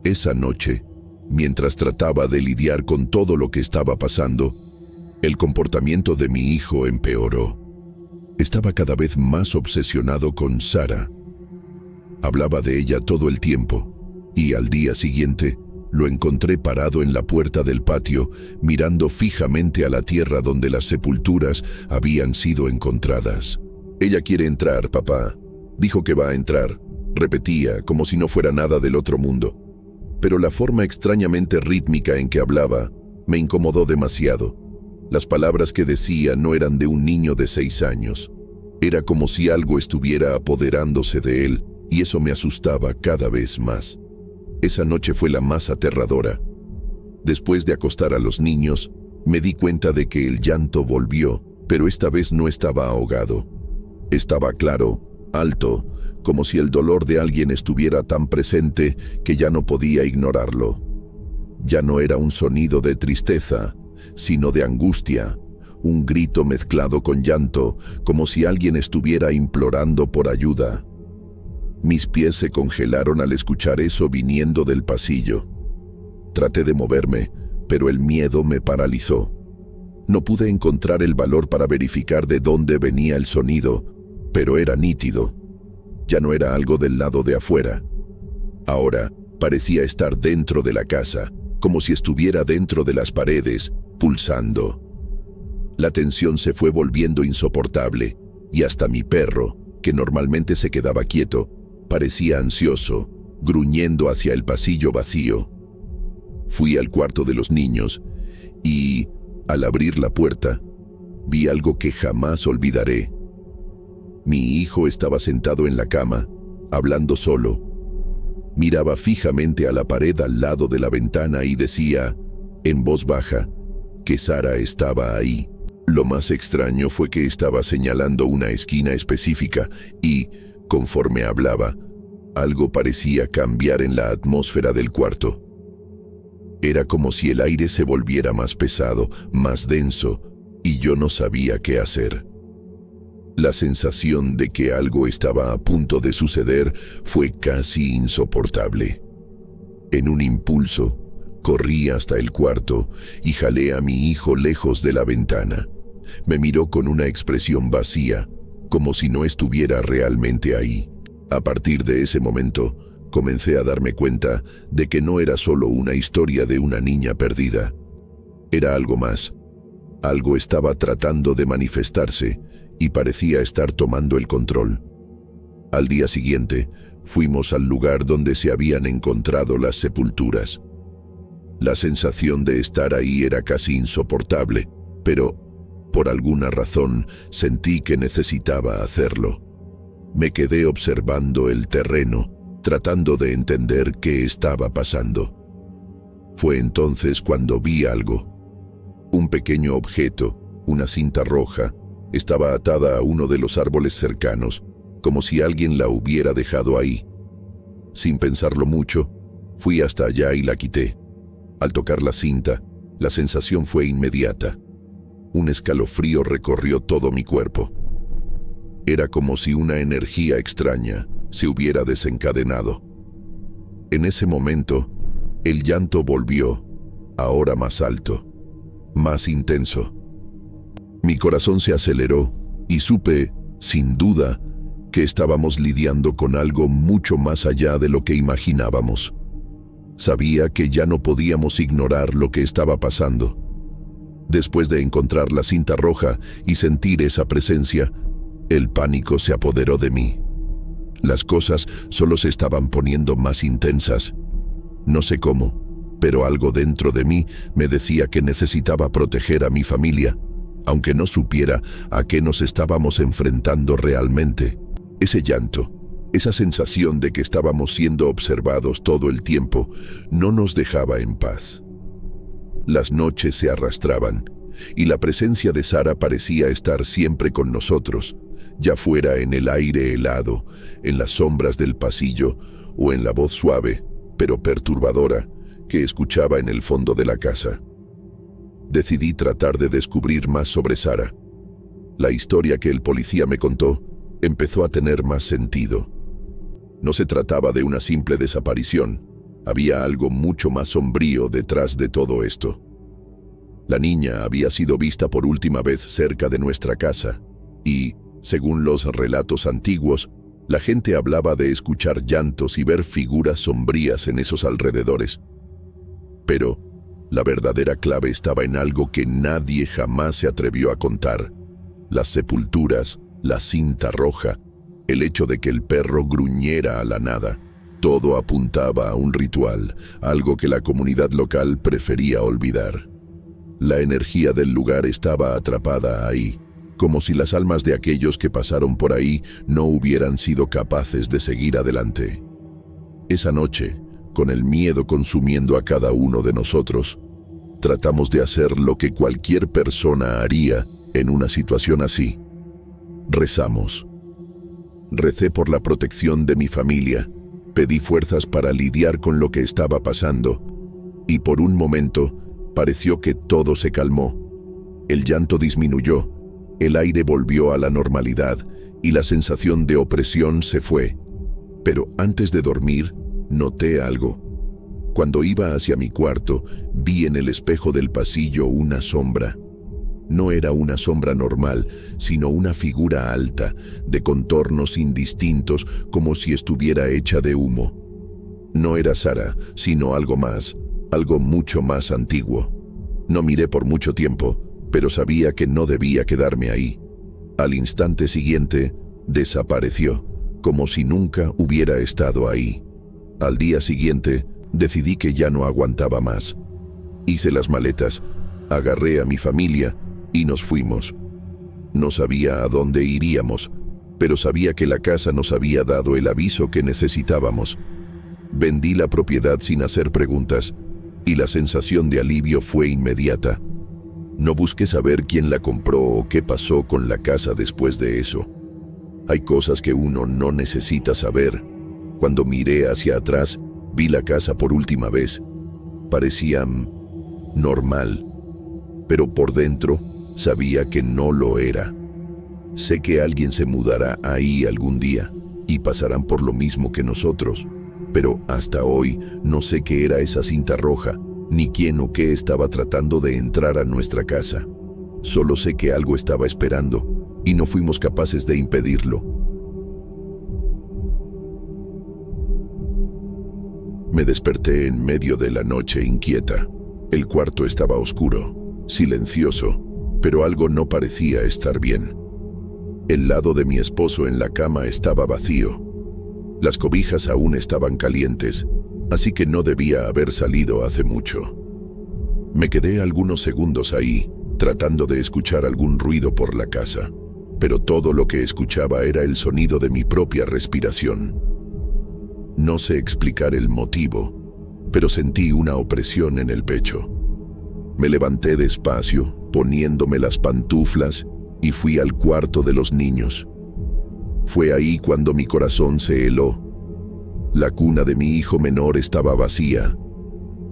Esa noche, mientras trataba de lidiar con todo lo que estaba pasando, el comportamiento de mi hijo empeoró. Estaba cada vez más obsesionado con Sara. Hablaba de ella todo el tiempo, y al día siguiente lo encontré parado en la puerta del patio, mirando fijamente a la tierra donde las sepulturas habían sido encontradas. «Ella quiere entrar, papá. Dijo que va a entrar», repetía, como si no fuera nada del otro mundo. Pero la forma extrañamente rítmica en que hablaba me incomodó demasiado. Las palabras que decía no eran de un niño de 6 años. Era como si algo estuviera apoderándose de él, y eso me asustaba cada vez más. Esa noche fue la más aterradora. Después de acostar a los niños, me di cuenta de que el llanto volvió, pero esta vez no estaba ahogado. Estaba claro, alto, como si el dolor de alguien estuviera tan presente que ya no podía ignorarlo. Ya no era un sonido de tristeza, sino de angustia, un grito mezclado con llanto, como si alguien estuviera implorando por ayuda. Mis pies se congelaron al escuchar eso viniendo del pasillo. Traté de moverme, pero el miedo me paralizó. No pude encontrar el valor para verificar de dónde venía el sonido, pero era nítido. Ya no era algo del lado de afuera. Ahora parecía estar dentro de la casa, como si estuviera dentro de las paredes, pulsando. La tensión se fue volviendo insoportable, y hasta mi perro, que normalmente se quedaba quieto, parecía ansioso, gruñendo hacia el pasillo vacío. Fui al cuarto de los niños y, al abrir la puerta, vi algo que jamás olvidaré. Mi hijo estaba sentado en la cama, hablando solo. Miraba fijamente a la pared al lado de la ventana y decía, en voz baja, que Sara estaba ahí. Lo más extraño fue que estaba señalando una esquina específica y, conforme hablaba, algo parecía cambiar en la atmósfera del cuarto. Era como si el aire se volviera más pesado, más denso, y yo no sabía qué hacer. La sensación de que algo estaba a punto de suceder fue casi insoportable. En un impulso, corrí hasta el cuarto y jalé a mi hijo lejos de la ventana. Me miró con una expresión vacía, como si no estuviera realmente ahí. A partir de ese momento, comencé a darme cuenta de que no era solo una historia de una niña perdida. Era algo más. Algo estaba tratando de manifestarse y parecía estar tomando el control. Al día siguiente, fuimos al lugar donde se habían encontrado las sepulturas. La sensación de estar ahí era casi insoportable, pero, por alguna razón, sentí que necesitaba hacerlo. Me quedé observando el terreno, tratando de entender qué estaba pasando. Fue entonces cuando vi algo. Un pequeño objeto, una cinta roja, estaba atada a uno de los árboles cercanos, como si alguien la hubiera dejado ahí. Sin pensarlo mucho, fui hasta allá y la quité. Al tocar la cinta, la sensación fue inmediata. Un escalofrío recorrió todo mi cuerpo. Era como si una energía extraña se hubiera desencadenado. En ese momento, el llanto volvió, ahora más alto, más intenso. Mi corazón se aceleró y supe, sin duda, que estábamos lidiando con algo mucho más allá de lo que imaginábamos. Sabía que ya no podíamos ignorar lo que estaba pasando. Después de encontrar la cinta roja y sentir esa presencia, el pánico se apoderó de mí. Las cosas solo se estaban poniendo más intensas. No sé cómo, pero algo dentro de mí me decía que necesitaba proteger a mi familia, aunque no supiera a qué nos estábamos enfrentando realmente. Ese llanto, esa sensación de que estábamos siendo observados todo el tiempo, no nos dejaba en paz. Las noches se arrastraban, y la presencia de Sara parecía estar siempre con nosotros, ya fuera en el aire helado, en las sombras del pasillo o en la voz suave, pero perturbadora, que escuchaba en el fondo de la casa. Decidí tratar de descubrir más sobre Sara. La historia que el policía me contó empezó a tener más sentido. No se trataba de una simple desaparición, había algo mucho más sombrío detrás de todo esto. La niña había sido vista por última vez cerca de nuestra casa y, según los relatos antiguos, la gente hablaba de escuchar llantos y ver figuras sombrías en esos alrededores. Pero la verdadera clave estaba en algo que nadie jamás se atrevió a contar: las sepulturas, la cinta roja, el hecho de que el perro gruñera a la nada. Todo apuntaba a un ritual, algo que la comunidad local prefería olvidar. La energía del lugar estaba atrapada ahí, como si las almas de aquellos que pasaron por ahí no hubieran sido capaces de seguir adelante. Esa noche, con el miedo consumiendo a cada uno de nosotros, tratamos de hacer lo que cualquier persona haría en una situación así. Rezamos. Recé por la protección de mi familia, pedí fuerzas para lidiar con lo que estaba pasando, y por un momento pareció que todo se calmó. El llanto disminuyó, el aire volvió a la normalidad y la sensación de opresión se fue. Pero antes de dormir, noté algo. Cuando iba hacia mi cuarto, vi en el espejo del pasillo una sombra. No era una sombra normal, sino una figura alta, de contornos indistintos, como si estuviera hecha de humo. No era Sara, sino algo más, algo mucho más antiguo. No miré por mucho tiempo, pero sabía que no debía quedarme ahí. Al instante siguiente, desapareció, como si nunca hubiera estado ahí. Al día siguiente, decidí que ya no aguantaba más. Hice las maletas, agarré a mi familia y nos fuimos. No sabía a dónde iríamos, pero sabía que la casa nos había dado el aviso que necesitábamos. Vendí la propiedad sin hacer preguntas, y la sensación de alivio fue inmediata. No busqué saber quién la compró o qué pasó con la casa después de eso. Hay cosas que uno no necesita saber. Cuando miré hacia atrás, vi la casa por última vez. Parecía normal, pero por dentro sabía que no lo era. Sé que alguien se mudará ahí algún día y pasarán por lo mismo que nosotros, pero hasta hoy no sé qué era esa cinta roja, ni quién o qué estaba tratando de entrar a nuestra casa. Solo sé que algo estaba esperando y no fuimos capaces de impedirlo. Me desperté en medio de la noche inquieta. El cuarto estaba oscuro, silencioso, pero algo no parecía estar bien. El lado de mi esposo en la cama estaba vacío. Las cobijas aún estaban calientes, así que no debía haber salido hace mucho. Me quedé algunos segundos ahí, tratando de escuchar algún ruido por la casa, pero todo lo que escuchaba era el sonido de mi propia respiración. No sé explicar el motivo, pero sentí una opresión en el pecho. Me levanté despacio, poniéndome las pantuflas, y fui al cuarto de los niños. Fue ahí cuando mi corazón se heló. La cuna de mi hijo menor estaba vacía.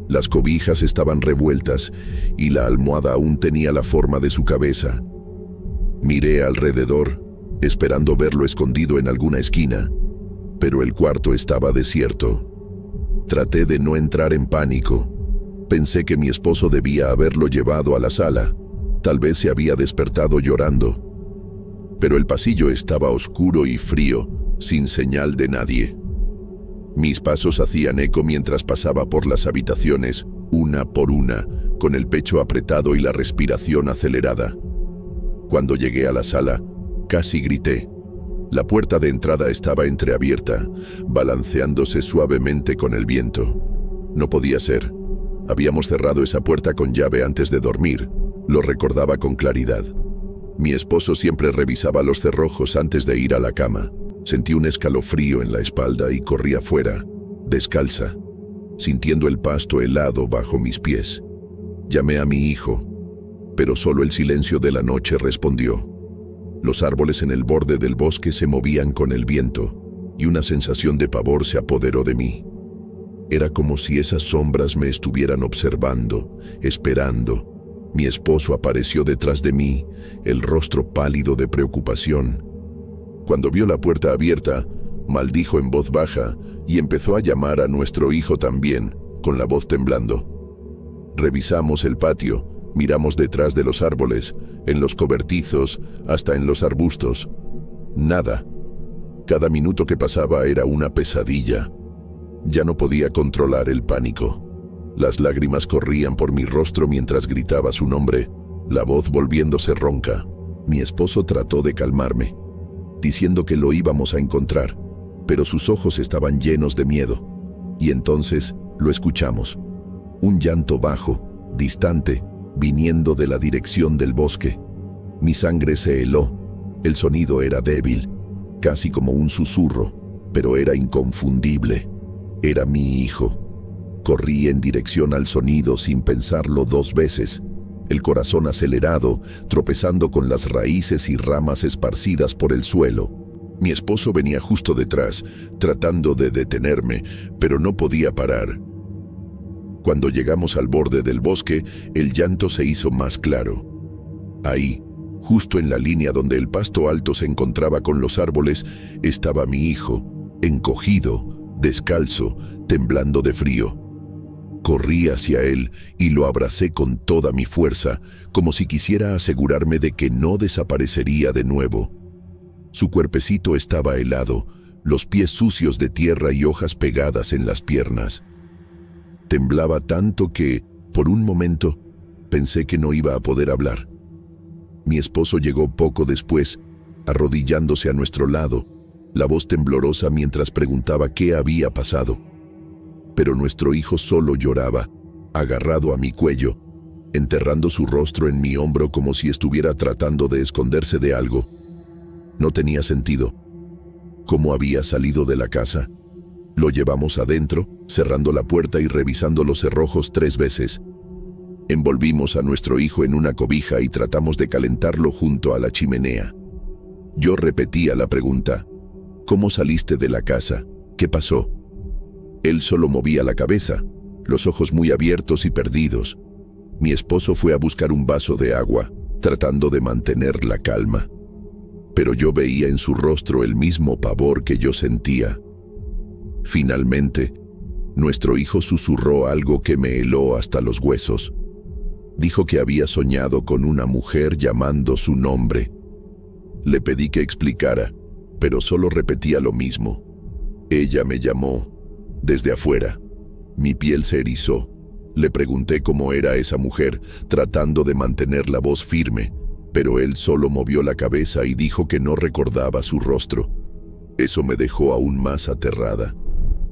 Las cobijas estaban revueltas y la almohada aún tenía la forma de su cabeza. Miré alrededor, esperando verlo escondido en alguna esquina, pero el cuarto estaba desierto. Traté de no entrar en pánico. Pensé que mi esposo debía haberlo llevado a la sala. Tal vez se había despertado llorando. Pero el pasillo estaba oscuro y frío, sin señal de nadie. Mis pasos hacían eco mientras pasaba por las habitaciones, una por una, con el pecho apretado y la respiración acelerada. Cuando llegué a la sala, casi grité. La puerta de entrada estaba entreabierta, balanceándose suavemente con el viento. No podía ser. Habíamos cerrado esa puerta con llave antes de dormir. Lo recordaba con claridad. Mi esposo siempre revisaba los cerrojos antes de ir a la cama. Sentí un escalofrío en la espalda y corrí afuera, descalza, sintiendo el pasto helado bajo mis pies. Llamé a mi hijo, pero solo el silencio de la noche respondió. Los árboles en el borde del bosque se movían con el viento, y una sensación de pavor se apoderó de mí. Era como si esas sombras me estuvieran observando, esperando. Mi esposo apareció detrás de mí, el rostro pálido de preocupación. Cuando vio la puerta abierta, maldijo en voz baja y empezó a llamar a nuestro hijo también, con la voz temblando. Revisamos el patio, miramos detrás de los árboles, en los cobertizos, hasta en los arbustos. Nada. Cada minuto que pasaba era una pesadilla. Ya no podía controlar el pánico. Las lágrimas corrían por mi rostro mientras gritaba su nombre, la voz volviéndose ronca. Mi esposo trató de calmarme, diciendo que lo íbamos a encontrar, pero sus ojos estaban llenos de miedo. Y entonces lo escuchamos. Un llanto bajo, distante, viniendo de la dirección del bosque. Mi sangre se heló. El sonido era débil, casi como un susurro, pero era inconfundible. Era mi hijo. Corrí en dirección al sonido sin pensarlo 2 veces. El corazón acelerado, tropezando con las raíces y ramas esparcidas por el suelo. Mi esposo venía justo detrás, tratando de detenerme, pero no podía parar. Cuando llegamos al borde del bosque, el llanto se hizo más claro. Ahí, justo en la línea donde el pasto alto se encontraba con los árboles, estaba mi hijo, encogido, descalzo, temblando de frío. Corrí hacia él y lo abracé con toda mi fuerza, como si quisiera asegurarme de que no desaparecería de nuevo. Su cuerpecito estaba helado, los pies sucios de tierra y hojas pegadas en las piernas. Temblaba tanto que, por un momento, pensé que no iba a poder hablar. Mi esposo llegó poco después, arrodillándose a nuestro lado, la voz temblorosa mientras preguntaba qué había pasado. Pero nuestro hijo solo lloraba, agarrado a mi cuello, enterrando su rostro en mi hombro como si estuviera tratando de esconderse de algo. No tenía sentido. ¿Cómo había salido de la casa? Lo llevamos adentro, cerrando la puerta y revisando los cerrojos 3 veces. Envolvimos a nuestro hijo en una cobija y tratamos de calentarlo junto a la chimenea. Yo repetía la pregunta: ¿cómo saliste de la casa? ¿Qué pasó? Él solo movía la cabeza, los ojos muy abiertos y perdidos. Mi esposo fue a buscar un vaso de agua, tratando de mantener la calma. Pero yo veía en su rostro el mismo pavor que yo sentía. Finalmente, nuestro hijo susurró algo que me heló hasta los huesos. Dijo que había soñado con una mujer llamando su nombre. Le pedí que explicara, pero solo repetía lo mismo. Ella me llamó. Desde afuera, mi piel se erizó. Le pregunté cómo era esa mujer, tratando de mantener la voz firme, pero él solo movió la cabeza y dijo que no recordaba su rostro. Eso me dejó aún más aterrada.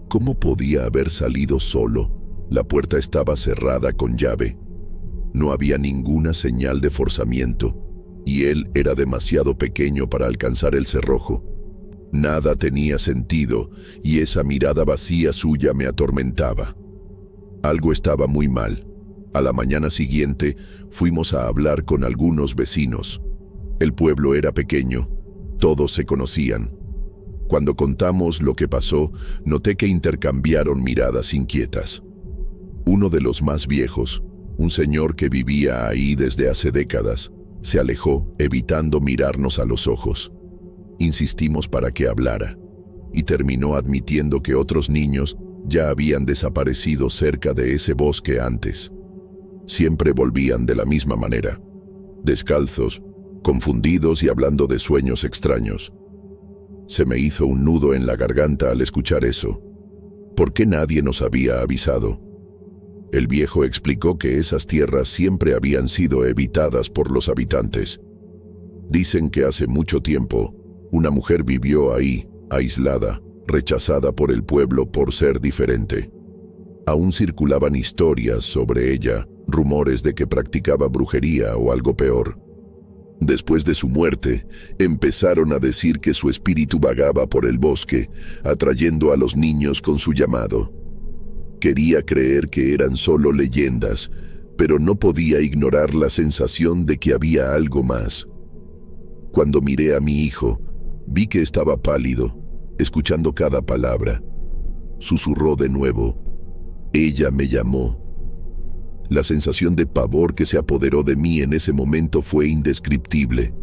¿Cómo podía haber salido solo? La puerta estaba cerrada con llave. No había ninguna señal de forzamiento, y él era demasiado pequeño para alcanzar el cerrojo. Nada tenía sentido, y esa mirada vacía suya me atormentaba. Algo estaba muy mal. A la mañana siguiente, fuimos a hablar con algunos vecinos. El pueblo era pequeño, todos se conocían. Cuando contamos lo que pasó, noté que intercambiaron miradas inquietas. Uno de los más viejos, un señor que vivía ahí desde hace décadas, se alejó, evitando mirarnos a los ojos. Insistimos para que hablara, y terminó admitiendo que otros niños ya habían desaparecido cerca de ese bosque antes. Siempre volvían de la misma manera, descalzos, confundidos y hablando de sueños extraños. Se me hizo un nudo en la garganta al escuchar eso. ¿Por qué nadie nos había avisado? El viejo explicó que esas tierras siempre habían sido evitadas por los habitantes. Dicen que hace mucho tiempo, una mujer vivió ahí, aislada, rechazada por el pueblo por ser diferente. Aún circulaban historias sobre ella, rumores de que practicaba brujería o algo peor. Después de su muerte, empezaron a decir que su espíritu vagaba por el bosque, atrayendo a los niños con su llamado. Quería creer que eran solo leyendas, pero no podía ignorar la sensación de que había algo más. Cuando miré a mi hijo, vi que estaba pálido, escuchando cada palabra. Susurró de nuevo. Ella me llamó. La sensación de pavor que se apoderó de mí en ese momento fue indescriptible.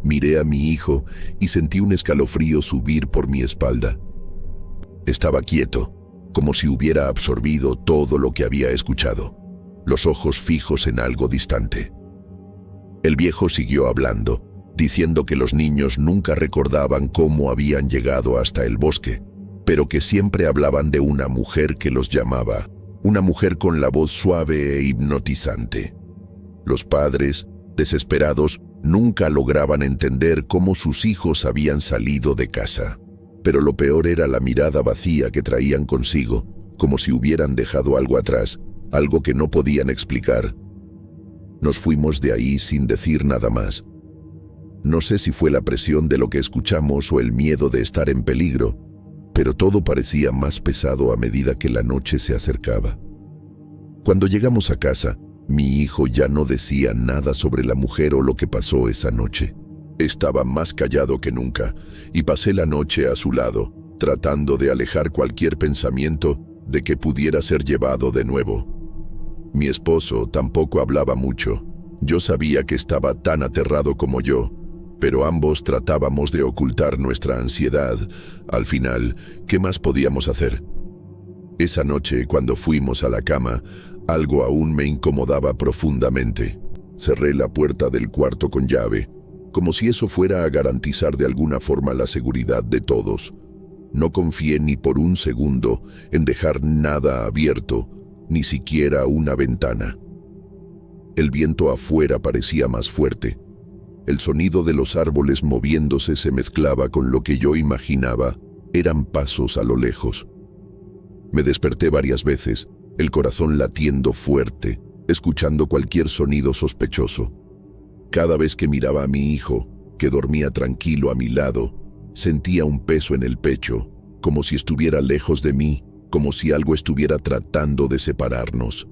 Miré a mi hijo y sentí un escalofrío subir por mi espalda. Estaba quieto, como si hubiera absorbido todo lo que había escuchado, los ojos fijos en algo distante. El viejo siguió hablando, diciendo que los niños nunca recordaban cómo habían llegado hasta el bosque, pero que siempre hablaban de una mujer que los llamaba, una mujer con la voz suave e hipnotizante. Los padres, desesperados, nunca lograban entender cómo sus hijos habían salido de casa. Pero lo peor era la mirada vacía que traían consigo, como si hubieran dejado algo atrás, algo que no podían explicar. Nos fuimos de ahí sin decir nada más. No sé si fue la presión de lo que escuchamos o el miedo de estar en peligro, pero todo parecía más pesado a medida que la noche se acercaba. Cuando llegamos a casa, mi hijo ya no decía nada sobre la mujer o lo que pasó esa noche. Estaba más callado que nunca, y pasé la noche a su lado, tratando de alejar cualquier pensamiento de que pudiera ser llevado de nuevo. Mi esposo tampoco hablaba mucho. Yo sabía que estaba tan aterrado como yo, pero ambos tratábamos de ocultar nuestra ansiedad. Al final, ¿qué más podíamos hacer? Esa noche, cuando fuimos a la cama, algo aún me incomodaba profundamente. Cerré la puerta del cuarto con llave, como si eso fuera a garantizar de alguna forma la seguridad de todos. No confié ni por un segundo en dejar nada abierto, ni siquiera una ventana. El viento afuera parecía más fuerte. El sonido de los árboles moviéndose se mezclaba con lo que yo imaginaba eran pasos a lo lejos. Me desperté varias veces, el corazón latiendo fuerte, escuchando cualquier sonido sospechoso. Cada vez que miraba a mi hijo, que dormía tranquilo a mi lado, sentía un peso en el pecho, como si estuviera lejos de mí, como si algo estuviera tratando de separarnos.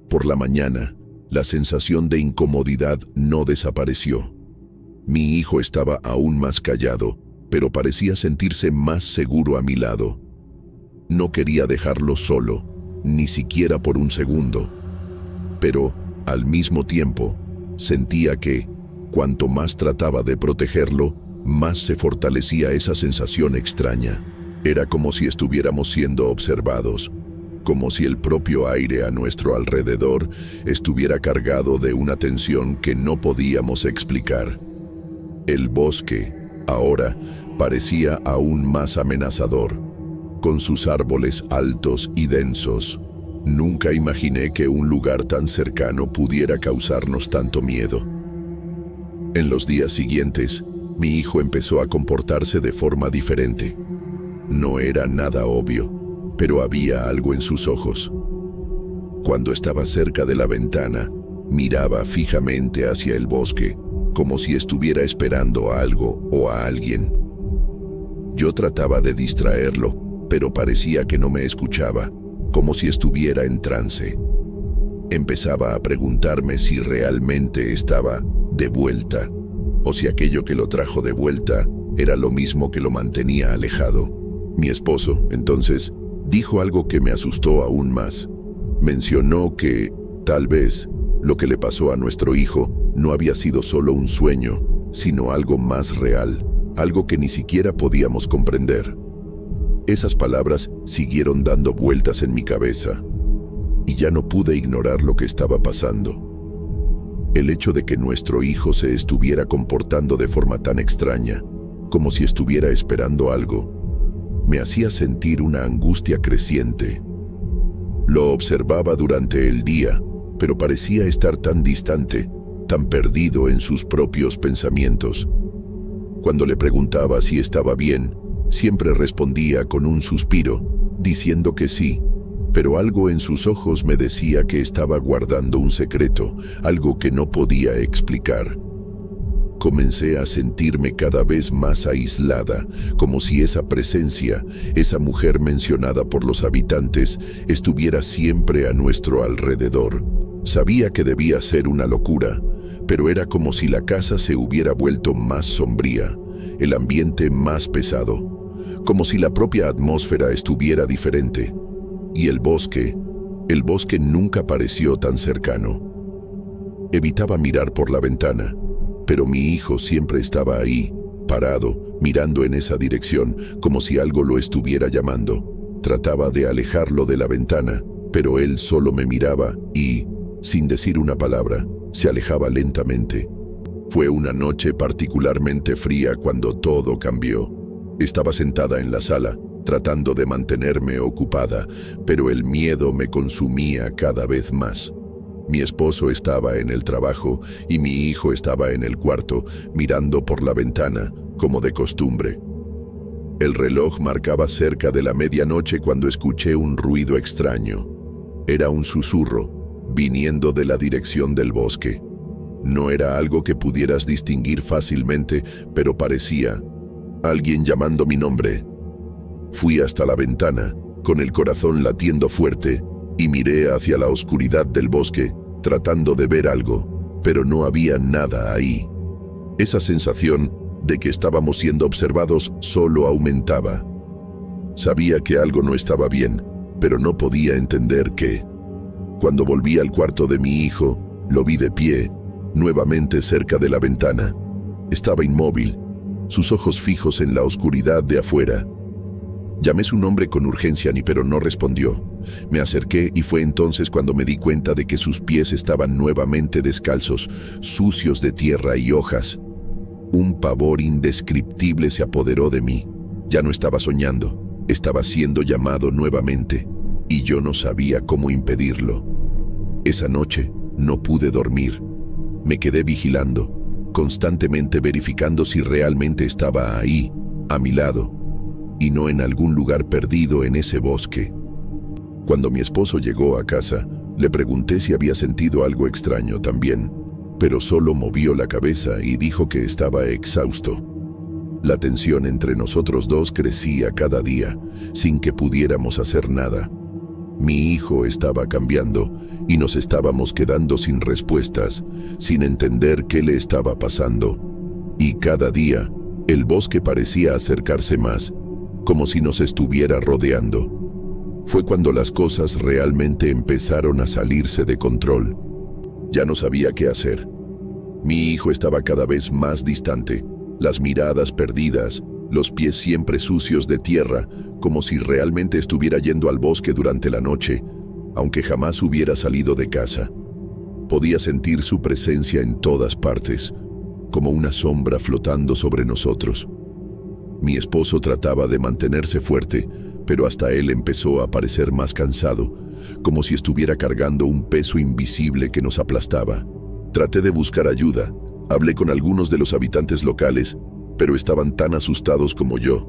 Por la mañana, la sensación de incomodidad no desapareció. Mi hijo estaba aún más callado, pero parecía sentirse más seguro a mi lado. No quería dejarlo solo, ni siquiera por un segundo. Pero, al mismo tiempo, sentía que, cuanto más trataba de protegerlo, más se fortalecía esa sensación extraña. Era como si estuviéramos siendo observados, como si el propio aire a nuestro alrededor estuviera cargado de una tensión que no podíamos explicar. El bosque, ahora, parecía aún más amenazador, con sus árboles altos y densos. Nunca imaginé que un lugar tan cercano pudiera causarnos tanto miedo. En los días siguientes, mi hijo empezó a comportarse de forma diferente. No era nada obvio, pero había algo en sus ojos. Cuando estaba cerca de la ventana, miraba fijamente hacia el bosque, como si estuviera esperando a algo o a alguien. Yo trataba de distraerlo, pero parecía que no me escuchaba, como si estuviera en trance. Empezaba a preguntarme si realmente estaba de vuelta, o si aquello que lo trajo de vuelta era lo mismo que lo mantenía alejado. Mi esposo, entonces, dijo algo que me asustó aún más. Mencionó que, tal vez, lo que le pasó a nuestro hijo no había sido solo un sueño, sino algo más real, algo que ni siquiera podíamos comprender. Esas palabras siguieron dando vueltas en mi cabeza, y ya no pude ignorar lo que estaba pasando. El hecho de que nuestro hijo se estuviera comportando de forma tan extraña, como si estuviera esperando algo, me hacía sentir una angustia creciente. Lo observaba durante el día, pero parecía estar tan distante, tan perdido en sus propios pensamientos. Cuando le preguntaba si estaba bien, siempre respondía con un suspiro, diciendo que sí, pero algo en sus ojos me decía que estaba guardando un secreto, algo que no podía explicar. Comencé a sentirme cada vez más aislada, como si esa presencia, esa mujer mencionada por los habitantes, estuviera siempre a nuestro alrededor. Sabía que debía ser una locura, pero era como si la casa se hubiera vuelto más sombría, el ambiente más pesado, como si la propia atmósfera estuviera diferente. Y el bosque nunca pareció tan cercano. Evitaba mirar por la ventana, pero mi hijo siempre estaba ahí, parado, mirando en esa dirección, como si algo lo estuviera llamando. Trataba de alejarlo de la ventana, pero él solo me miraba y, sin decir una palabra, se alejaba lentamente. Fue una noche particularmente fría cuando todo cambió. Estaba sentada en la sala, tratando de mantenerme ocupada, pero el miedo me consumía cada vez más. Mi esposo estaba en el trabajo y mi hijo estaba en el cuarto, mirando por la ventana, como de costumbre. El reloj marcaba cerca de la medianoche cuando escuché un ruido extraño. Era un susurro, viniendo de la dirección del bosque. No era algo que pudieras distinguir fácilmente, pero parecía alguien llamando mi nombre. Fui hasta la ventana, con el corazón latiendo fuerte, y miré hacia la oscuridad del bosque, tratando de ver algo, pero no había nada ahí. Esa sensación de que estábamos siendo observados solo aumentaba. Sabía que algo no estaba bien, pero no podía entender qué. Cuando volví al cuarto de mi hijo, lo vi de pie, nuevamente cerca de la ventana. Estaba inmóvil, sus ojos fijos en la oscuridad de afuera. Llamé su nombre con urgencia, pero no respondió. Me acerqué y fue entonces cuando me di cuenta de que sus pies estaban nuevamente descalzos, sucios de tierra y hojas. Un pavor indescriptible se apoderó de mí. Ya no estaba soñando, estaba siendo llamado nuevamente, y yo no sabía cómo impedirlo. Esa noche no pude dormir. Me quedé vigilando, constantemente verificando si realmente estaba ahí, a mi lado, y no en algún lugar perdido en ese bosque. Cuando mi esposo llegó a casa, le pregunté si había sentido algo extraño también, pero solo movió la cabeza y dijo que estaba exhausto. La tensión entre nosotros dos crecía cada día, sin que pudiéramos hacer nada. Mi hijo estaba cambiando y nos estábamos quedando sin respuestas, sin entender qué le estaba pasando. Y cada día, el bosque parecía acercarse más, como si nos estuviera rodeando. Fue cuando las cosas realmente empezaron a salirse de control. Ya no sabía qué hacer. Mi hijo estaba cada vez más distante, las miradas perdidas, los pies siempre sucios de tierra, como si realmente estuviera yendo al bosque durante la noche, aunque jamás hubiera salido de casa. Podía sentir su presencia en todas partes, como una sombra flotando sobre nosotros. Mi esposo trataba de mantenerse fuerte, pero hasta él empezó a parecer más cansado, como si estuviera cargando un peso invisible que nos aplastaba. Traté de buscar ayuda, hablé con algunos de los habitantes locales, pero estaban tan asustados como yo.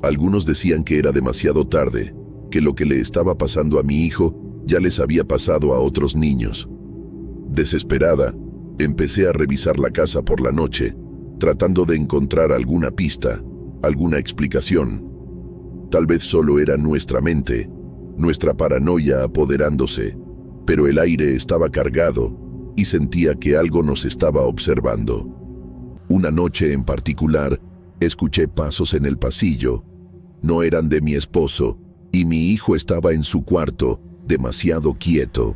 Algunos decían que era demasiado tarde, que lo que le estaba pasando a mi hijo ya les había pasado a otros niños. Desesperada, empecé a revisar la casa por la noche, tratando de encontrar alguna pista, alguna explicación. Tal vez solo era nuestra mente, nuestra paranoia apoderándose, pero el aire estaba cargado y sentía que algo nos estaba observando. Una noche en particular, escuché pasos en el pasillo. No eran de mi esposo, y mi hijo estaba en su cuarto, demasiado quieto.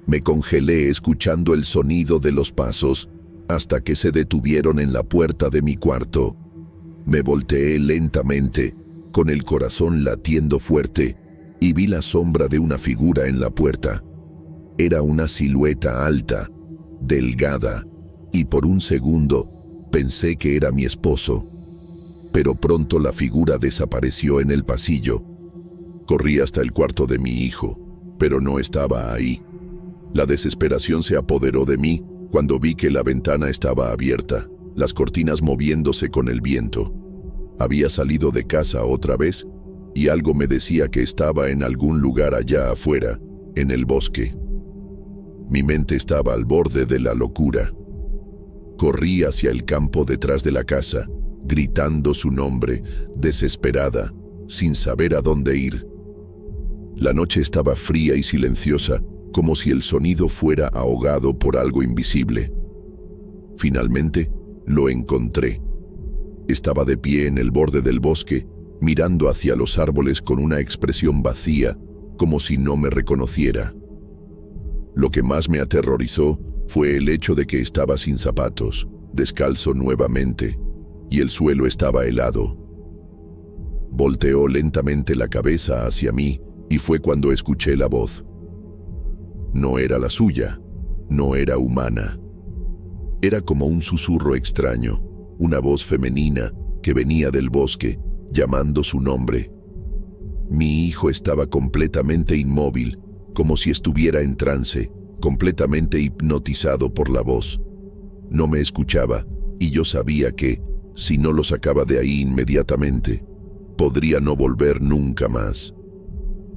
Me congelé escuchando el sonido de los pasos, hasta que se detuvieron en la puerta de mi cuarto. Me volteé lentamente, con el corazón latiendo fuerte, y vi la sombra de una figura en la puerta. Era una silueta alta, delgada, y por un segundo pensé que era mi esposo. pero pronto la figura desapareció en el pasillo. Corrí hasta el cuarto de mi hijo, pero no estaba ahí. La desesperación se apoderó de mí cuando vi que la ventana estaba abierta, las cortinas moviéndose con el viento. Había salido de casa otra vez y algo me decía que estaba en algún lugar allá afuera, en el bosque. Mi mente estaba al borde de la locura. Corrí hacia el campo detrás de la casa, gritando su nombre, desesperada, sin saber a dónde ir. La noche estaba fría y silenciosa, como si el sonido fuera ahogado por algo invisible. Finalmente, lo encontré. Estaba de pie en el borde del bosque, mirando hacia los árboles con una expresión vacía, como si no me reconociera. Lo que más me aterrorizó fue el hecho de que estaba sin zapatos, descalzo nuevamente, y el suelo estaba helado. Volteó lentamente la cabeza hacia mí y fue cuando escuché la voz. No era la suya, no era humana. Era como un susurro extraño, una voz femenina que venía del bosque, llamando su nombre. Mi hijo estaba completamente inmóvil, como si estuviera en trance, completamente hipnotizado por la voz. No me escuchaba, y yo sabía que, si no lo sacaba de ahí inmediatamente, podría no volver nunca más.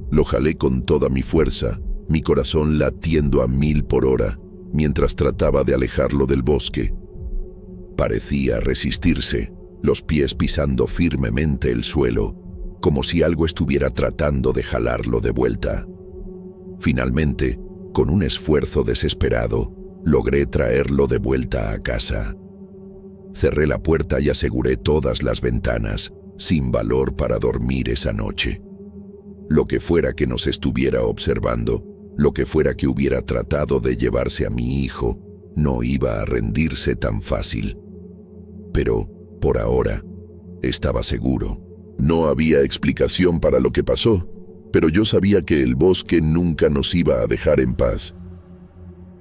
Lo jalé con toda mi fuerza, mi corazón latiendo a 1000 por hora, mientras trataba de alejarlo del bosque. Parecía resistirse, los pies pisando firmemente el suelo, como si algo estuviera tratando de jalarlo de vuelta. Finalmente, con un esfuerzo desesperado, logré traerlo de vuelta a casa. Cerré la puerta y aseguré todas las ventanas, sin valor para dormir esa noche. Lo que fuera que nos estuviera observando, lo que fuera que hubiera tratado de llevarse a mi hijo, no iba a rendirse tan fácil. Pero, por ahora, estaba seguro. No había explicación para lo que pasó, pero yo sabía que el bosque nunca nos iba a dejar en paz.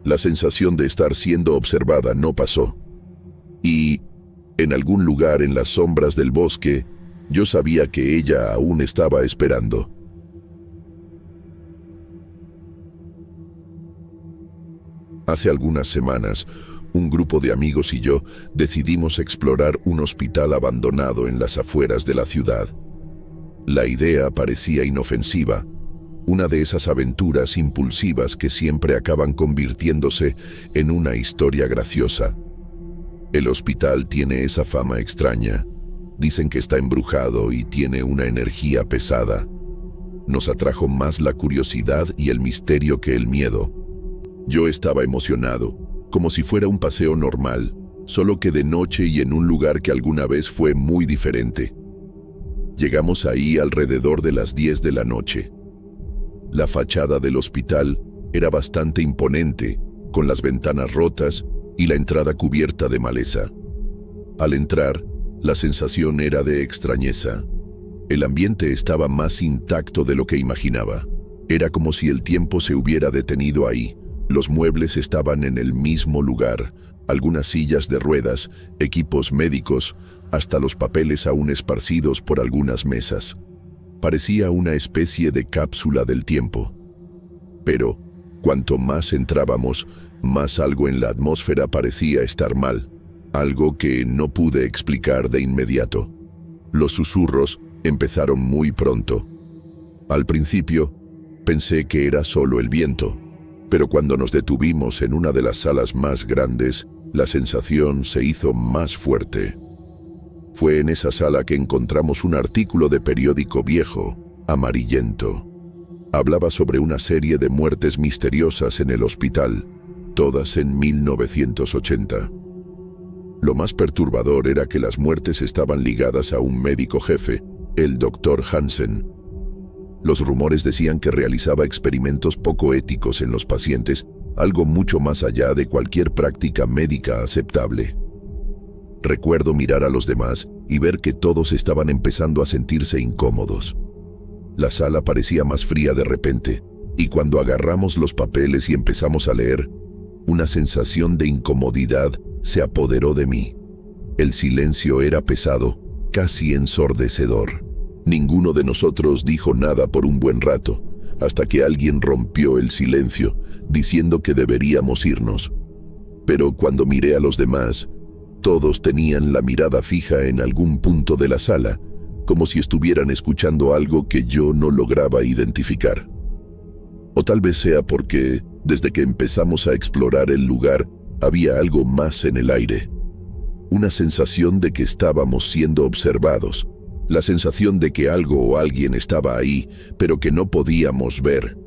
La sensación de estar siendo observada no pasó. Y, en algún lugar en las sombras del bosque, yo sabía que ella aún estaba esperando. Hace algunas semanas, un grupo de amigos y yo decidimos explorar un hospital abandonado en las afueras de la ciudad. La idea parecía inofensiva, una de esas aventuras impulsivas que siempre acaban convirtiéndose en una historia graciosa. El hospital tiene esa fama extraña. Dicen que está embrujado y tiene una energía pesada. Nos atrajo más la curiosidad y el misterio que el miedo. Yo estaba emocionado, como si fuera un paseo normal, solo que de noche y en un lugar que alguna vez fue muy diferente. Llegamos ahí alrededor de las 10 de la noche. La fachada del hospital era bastante imponente, con las ventanas rotas y la entrada cubierta de maleza. Al entrar, la sensación era de extrañeza. El ambiente estaba más intacto de lo que imaginaba. Era como si el tiempo se hubiera detenido ahí. Los muebles estaban en el mismo lugar, algunas sillas de ruedas, equipos médicos, hasta los papeles aún esparcidos por algunas mesas. Parecía una especie de cápsula del tiempo. Pero, cuanto más entrábamos, más algo en la atmósfera parecía estar mal, algo que no pude explicar de inmediato. Los susurros empezaron muy pronto. Al principio, pensé que era solo el viento. Pero cuando nos detuvimos en una de las salas más grandes, la sensación se hizo más fuerte. Fue en esa sala que encontramos un artículo de periódico viejo, amarillento. Hablaba sobre una serie de muertes misteriosas en el hospital, todas en 1980. Lo más perturbador era que las muertes estaban ligadas a un médico jefe, el Dr. Hansen. Los rumores decían que realizaba experimentos poco éticos en los pacientes, algo mucho más allá de cualquier práctica médica aceptable. Recuerdo mirar a los demás y ver que todos estaban empezando a sentirse incómodos. La sala parecía más fría de repente, y cuando agarramos los papeles y empezamos a leer, una sensación de incomodidad se apoderó de mí. El silencio era pesado, casi ensordecedor. Ninguno de nosotros dijo nada por un buen rato, hasta que alguien rompió el silencio, diciendo que deberíamos irnos. Pero cuando miré a los demás, todos tenían la mirada fija en algún punto de la sala, como si estuvieran escuchando algo que yo no lograba identificar. O tal vez sea porque, desde que empezamos a explorar el lugar, había algo más en el aire. Una sensación de que estábamos siendo observados, la sensación de que algo o alguien estaba ahí, pero que no podíamos ver.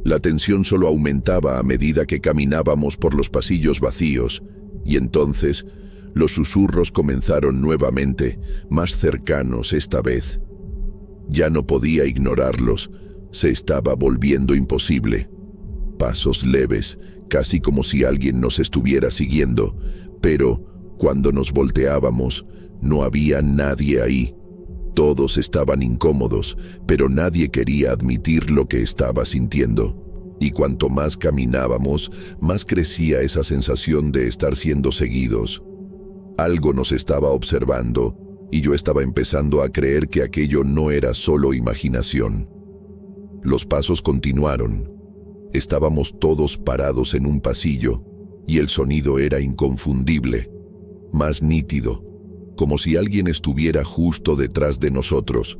La tensión solo aumentaba a medida que caminábamos por los pasillos vacíos, y entonces los susurros comenzaron nuevamente, más cercanos esta vez. Ya no podía ignorarlos, se estaba volviendo imposible. Pasos leves, casi como si alguien nos estuviera siguiendo, pero cuando nos volteábamos, no había nadie ahí. Todos estaban incómodos, pero nadie quería admitir lo que estaba sintiendo. Y cuanto más caminábamos, más crecía esa sensación de estar siendo seguidos. Algo nos estaba observando, y yo estaba empezando a creer que aquello no era solo imaginación. Los pasos continuaron. Estábamos todos parados en un pasillo, y el sonido era inconfundible, más nítido, como si alguien estuviera justo detrás de nosotros.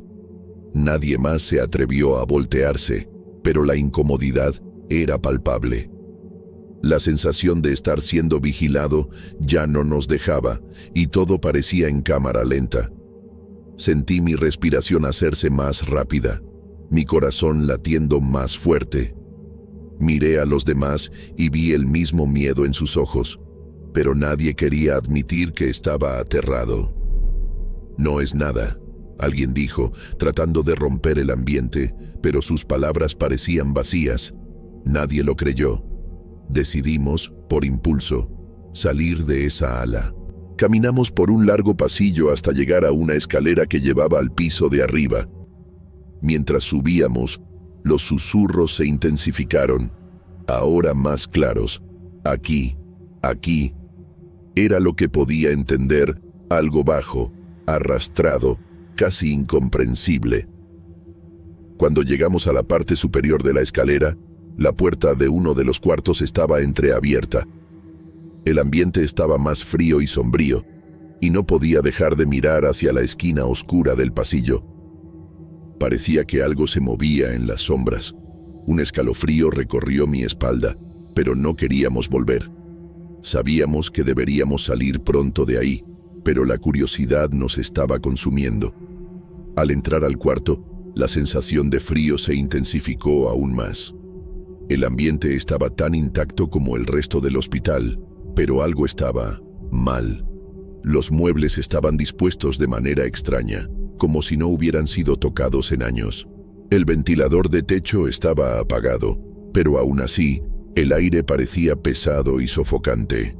Nadie más se atrevió a voltearse, pero la incomodidad era palpable. La sensación de estar siendo vigilado ya no nos dejaba, y todo parecía en cámara lenta. Sentí mi respiración hacerse más rápida, mi corazón latiendo más fuerte. Miré a los demás y vi el mismo miedo en sus ojos, pero nadie quería admitir que estaba aterrado. «No es nada», alguien dijo, tratando de romper el ambiente, pero sus palabras parecían vacías. Nadie lo creyó. Decidimos, por impulso, salir de esa ala. Caminamos por un largo pasillo hasta llegar a una escalera que llevaba al piso de arriba. Mientras subíamos, los susurros se intensificaron, ahora más claros. Aquí, aquí. Era lo que podía entender, algo bajo, arrastrado, casi incomprensible. Cuando llegamos a la parte superior de la escalera, la puerta de uno de los cuartos estaba entreabierta. El ambiente estaba más frío y sombrío, y no podía dejar de mirar hacia la esquina oscura del pasillo. Parecía que algo se movía en las sombras. Un escalofrío recorrió mi espalda, pero no queríamos volver. Sabíamos que deberíamos salir pronto de ahí, pero la curiosidad nos estaba consumiendo. Al entrar al cuarto, la sensación de frío se intensificó aún más. El ambiente estaba tan intacto como el resto del hospital, pero algo estaba mal. Los muebles estaban dispuestos de manera extraña, como si no hubieran sido tocados en años. El ventilador de techo estaba apagado, pero aún así, el aire parecía pesado y sofocante.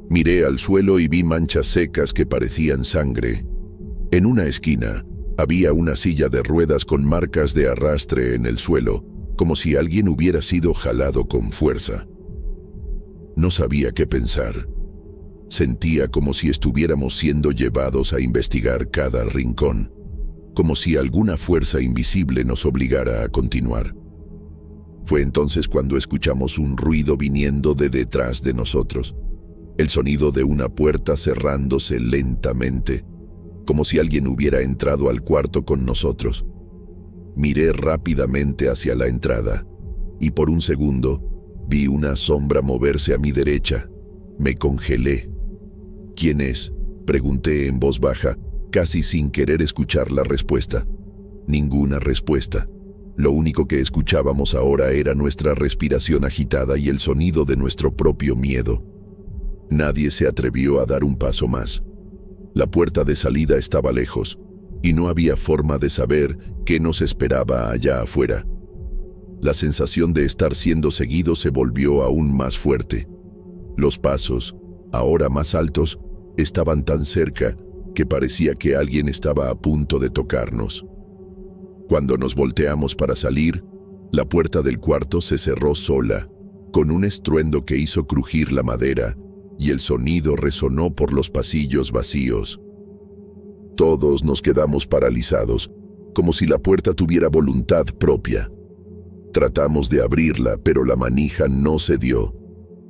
Miré al suelo y vi manchas secas que parecían sangre. En una esquina, había una silla de ruedas con marcas de arrastre en el suelo, como si alguien hubiera sido jalado con fuerza. No sabía qué pensar. Sentía como si estuviéramos siendo llevados a investigar cada rincón, como si alguna fuerza invisible nos obligara a continuar. Fue entonces cuando escuchamos un ruido viniendo de detrás de nosotros, el sonido de una puerta cerrándose lentamente, como si alguien hubiera entrado al cuarto con nosotros. Miré rápidamente hacia la entrada, y por un segundo vi una sombra moverse a mi derecha. Me congelé. «¿Quién es?», pregunté en voz baja, casi sin querer escuchar la respuesta. Ninguna respuesta. Lo único que escuchábamos ahora era nuestra respiración agitada y el sonido de nuestro propio miedo. Nadie se atrevió a dar un paso más. La puerta de salida estaba lejos, y no había forma de saber qué nos esperaba allá afuera. La sensación de estar siendo seguido se volvió aún más fuerte. Los pasos, ahora más altos, estaban tan cerca que parecía que alguien estaba a punto de tocarnos. Cuando nos volteamos para salir, la puerta del cuarto se cerró sola, con un estruendo que hizo crujir la madera, y el sonido resonó por los pasillos vacíos. Todos nos quedamos paralizados, como si la puerta tuviera voluntad propia. Tratamos de abrirla, pero la manija no cedió.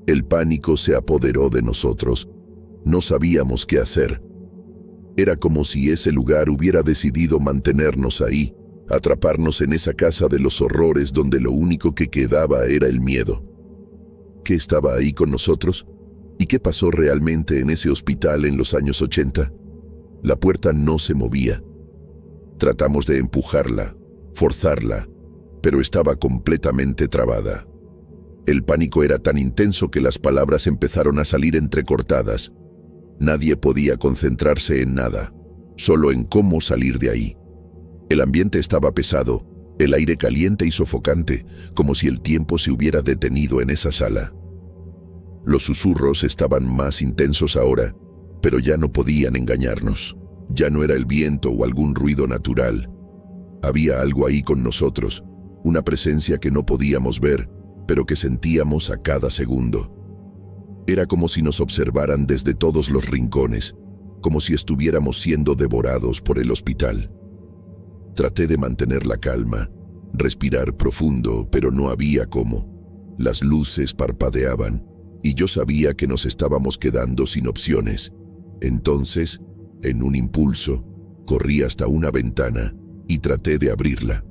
El pánico se apoderó de nosotros. No sabíamos qué hacer. Era como si ese lugar hubiera decidido mantenernos ahí, atraparnos en esa casa de los horrores donde lo único que quedaba era el miedo. ¿Qué estaba ahí con nosotros? ¿Y qué pasó realmente en ese hospital en los años 80? La puerta no se movía. Tratamos de empujarla, forzarla, pero estaba completamente trabada. El pánico era tan intenso que las palabras empezaron a salir entrecortadas. Nadie podía concentrarse en nada, solo en cómo salir de ahí. El ambiente estaba pesado, el aire caliente y sofocante, como si el tiempo se hubiera detenido en esa sala. Los susurros estaban más intensos ahora, pero ya no podían engañarnos. Ya no era el viento o algún ruido natural. Había algo ahí con nosotros, una presencia que no podíamos ver, pero que sentíamos a cada segundo. Era como si nos observaran desde todos los rincones, como si estuviéramos siendo devorados por el hospital. Traté de mantener la calma, respirar profundo, pero no había cómo. Las luces parpadeaban, y yo sabía que nos estábamos quedando sin opciones. Entonces, en un impulso, corrí hasta una ventana y traté de abrirla,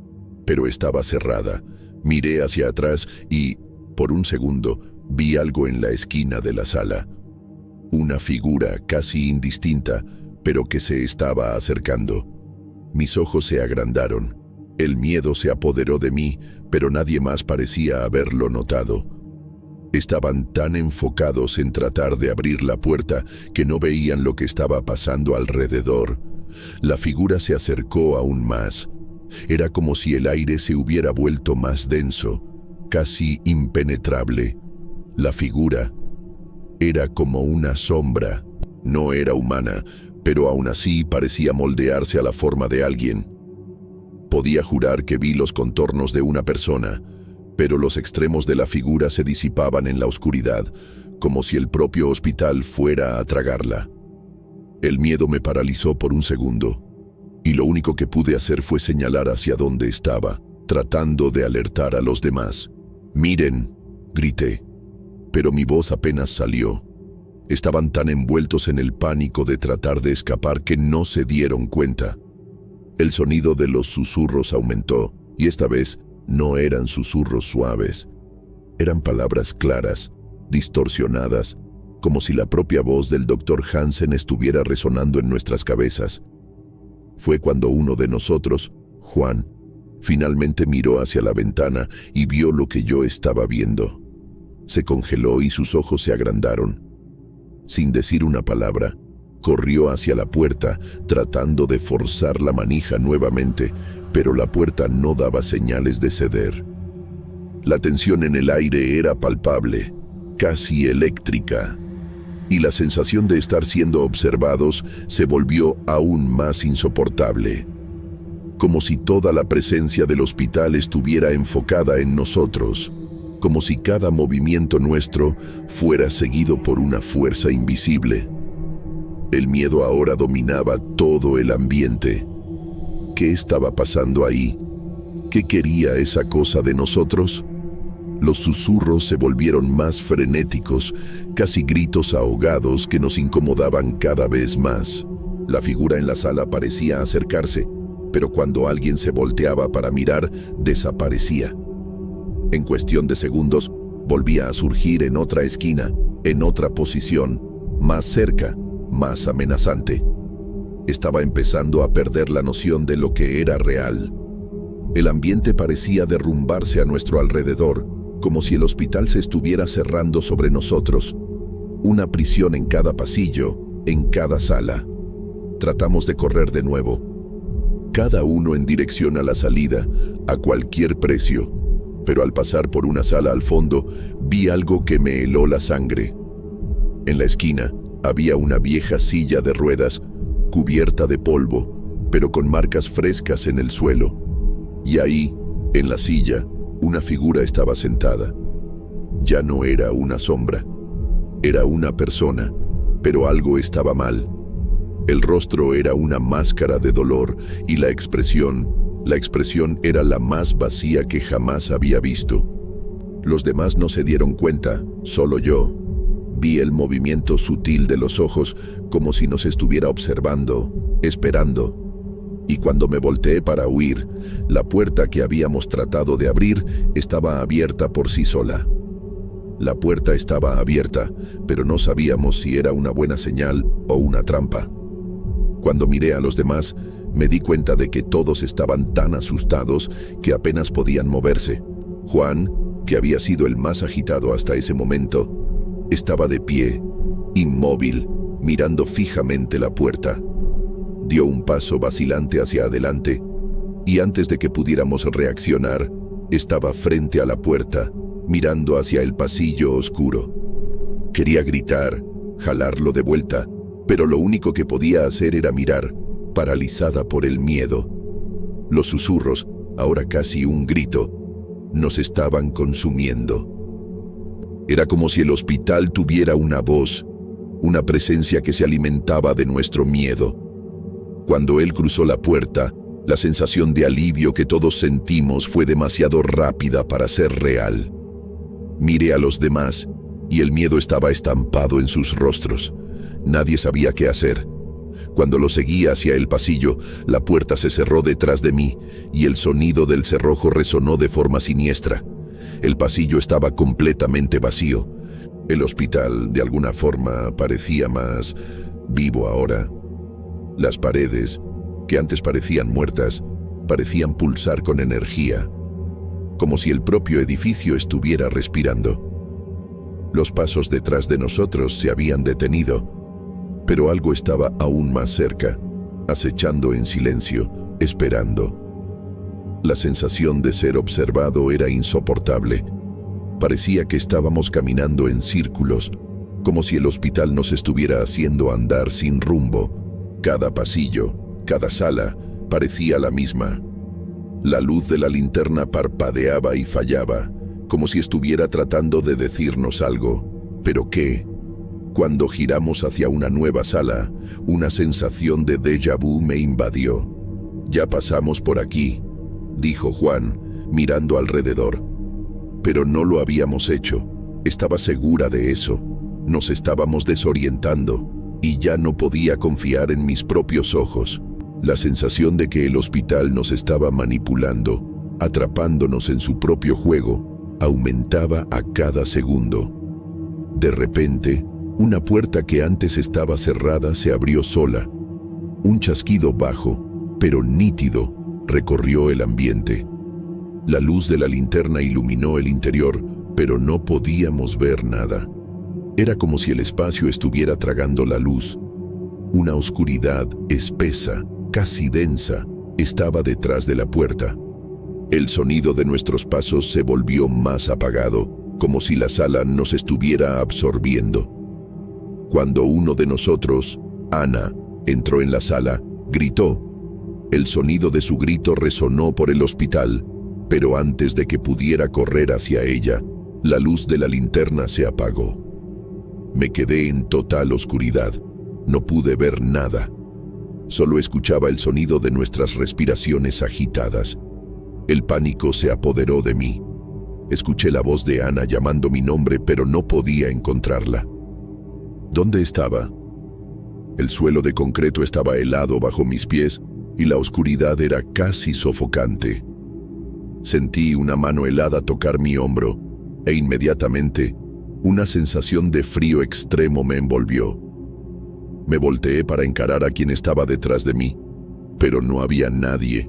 pero estaba cerrada. Miré hacia atrás y, por un segundo, vi algo en la esquina de la sala. Una figura casi indistinta, pero que se estaba acercando. Mis ojos se agrandaron. El miedo se apoderó de mí, pero nadie más parecía haberlo notado. Estaban tan enfocados en tratar de abrir la puerta que no veían lo que estaba pasando alrededor. La figura se acercó aún más. Era como si el aire se hubiera vuelto más denso, casi impenetrable. La figura era como una sombra. No era humana, pero aún así parecía moldearse a la forma de alguien. Podía jurar que vi los contornos de una persona, pero los extremos de la figura se disipaban en la oscuridad, como si el propio hospital fuera a tragarla. El miedo me paralizó por un segundo, y lo único que pude hacer fue señalar hacia dónde estaba, tratando de alertar a los demás. «¡Miren!», grité, pero mi voz apenas salió. Estaban tan envueltos en el pánico de tratar de escapar que no se dieron cuenta. El sonido de los susurros aumentó, y esta vez no eran susurros suaves. Eran palabras claras, distorsionadas, como si la propia voz del Dr. Hansen estuviera resonando en nuestras cabezas. Fue cuando uno de nosotros, Juan, finalmente miró hacia la ventana y vio lo que yo estaba viendo. Se congeló y sus ojos se agrandaron. Sin decir una palabra, corrió hacia la puerta, tratando de forzar la manija nuevamente, pero la puerta no daba señales de ceder. La tensión en el aire era palpable, casi eléctrica, y la sensación de estar siendo observados se volvió aún más insoportable, como si toda la presencia del hospital estuviera enfocada en nosotros, como si cada movimiento nuestro fuera seguido por una fuerza invisible. El miedo ahora dominaba todo el ambiente. ¿Qué estaba pasando ahí? ¿Qué quería esa cosa de nosotros? Los susurros se volvieron más frenéticos, casi gritos ahogados que nos incomodaban cada vez más. La figura en la sala parecía acercarse, pero cuando alguien se volteaba para mirar, desaparecía. En cuestión de segundos, volvía a surgir en otra esquina, en otra posición, más cerca, más amenazante. Estaba empezando a perder la noción de lo que era real. El ambiente parecía derrumbarse a nuestro alrededor, como si el hospital se estuviera cerrando sobre nosotros. Una prisión en cada pasillo, en cada sala. Tratamos de correr de nuevo, cada uno en dirección a la salida, a cualquier precio. Pero al pasar por una sala al fondo, vi algo que me heló la sangre. En la esquina había una vieja silla de ruedas, cubierta de polvo, pero con marcas frescas en el suelo. Y ahí, en la silla, una figura estaba sentada. Ya no era una sombra. Era una persona, pero algo estaba mal. El rostro era una máscara de dolor y la expresión era la más vacía que jamás había visto. Los demás no se dieron cuenta, solo yo. Vi el movimiento sutil de los ojos como si nos estuviera observando, esperando. Y cuando me volteé para huir, la puerta que habíamos tratado de abrir estaba abierta por sí sola. La puerta estaba abierta, pero no sabíamos si era una buena señal o una trampa. Cuando miré a los demás, me di cuenta de que todos estaban tan asustados que apenas podían moverse. Juan, que había sido el más agitado hasta ese momento, estaba de pie, inmóvil, mirando fijamente la puerta. Dio un paso vacilante hacia adelante, y antes de que pudiéramos reaccionar, estaba frente a la puerta, mirando hacia el pasillo oscuro. Quería gritar, jalarlo de vuelta, pero lo único que podía hacer era mirar, paralizada por el miedo. Los susurros, ahora casi un grito, nos estaban consumiendo. Era como si el hospital tuviera una voz, una presencia que se alimentaba de nuestro miedo. Cuando él cruzó la puerta, la sensación de alivio que todos sentimos fue demasiado rápida para ser real. Miré a los demás y el miedo estaba estampado en sus rostros. Nadie sabía qué hacer. Cuando lo seguí hacia el pasillo, la puerta se cerró detrás de mí y el sonido del cerrojo resonó de forma siniestra. El pasillo estaba completamente vacío. El hospital, de alguna forma, parecía más vivo ahora. Las paredes, que antes parecían muertas, parecían pulsar con energía, como si el propio edificio estuviera respirando. Los pasos detrás de nosotros se habían detenido, pero algo estaba aún más cerca, acechando en silencio, esperando. La sensación de ser observado era insoportable. Parecía que estábamos caminando en círculos, como si el hospital nos estuviera haciendo andar sin rumbo. Cada pasillo, cada sala, parecía la misma. La luz de la linterna parpadeaba y fallaba, como si estuviera tratando de decirnos algo. ¿Pero qué? Cuando giramos hacia una nueva sala, una sensación de déjà vu me invadió. «Ya pasamos por aquí», dijo Juan, mirando alrededor. Pero no lo habíamos hecho. Estaba segura de eso. Nos estábamos desorientando, y ya no podía confiar en mis propios ojos. La sensación de que el hospital nos estaba manipulando, atrapándonos en su propio juego, aumentaba a cada segundo. De repente, una puerta que antes estaba cerrada se abrió sola. Un chasquido bajo, pero nítido, recorrió el ambiente. La luz de la linterna iluminó el interior, pero no podíamos ver nada. Era como si el espacio estuviera tragando la luz. Una oscuridad espesa, casi densa, estaba detrás de la puerta. El sonido de nuestros pasos se volvió más apagado, como si la sala nos estuviera absorbiendo. Cuando uno de nosotros, Ana, entró en la sala, gritó. El sonido de su grito resonó por el hospital, pero antes de que pudiera correr hacia ella, la luz de la linterna se apagó. Me quedé en total oscuridad. No pude ver nada. Solo escuchaba el sonido de nuestras respiraciones agitadas. El pánico se apoderó de mí. Escuché la voz de Ana llamando mi nombre, pero no podía encontrarla. ¿Dónde estaba? El suelo de concreto estaba helado bajo mis pies y la oscuridad era casi sofocante. Sentí una mano helada tocar mi hombro e inmediatamente una sensación de frío extremo me envolvió. Me volteé para encarar a quien estaba detrás de mí, pero no había nadie.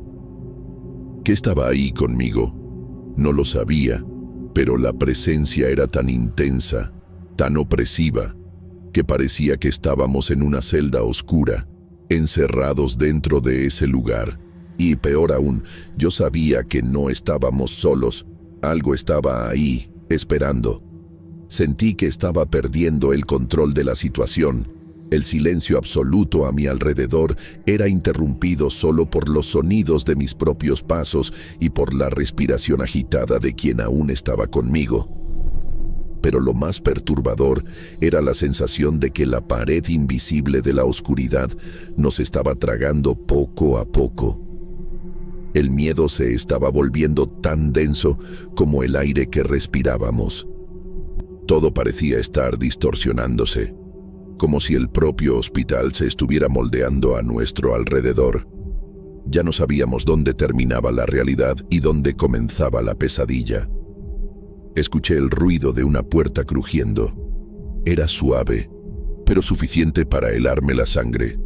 ¿Qué estaba ahí conmigo? No lo sabía, pero la presencia era tan intensa, tan opresiva, que parecía que estábamos en una celda oscura, encerrados dentro de ese lugar. Y peor aún, yo sabía que no estábamos solos, algo estaba ahí, esperando. Sentí que estaba perdiendo el control de la situación. El silencio absoluto a mi alrededor era interrumpido solo por los sonidos de mis propios pasos y por la respiración agitada de quien aún estaba conmigo. pero lo más perturbador era la sensación de que la pared invisible de la oscuridad nos estaba tragando poco a poco. El miedo se estaba volviendo tan denso como el aire que respirábamos. Todo parecía estar distorsionándose, como si el propio hospital se estuviera moldeando a nuestro alrededor. Ya no sabíamos dónde terminaba la realidad y dónde comenzaba la pesadilla. Escuché el ruido de una puerta crujiendo. Era suave, pero suficiente para helarme la sangre.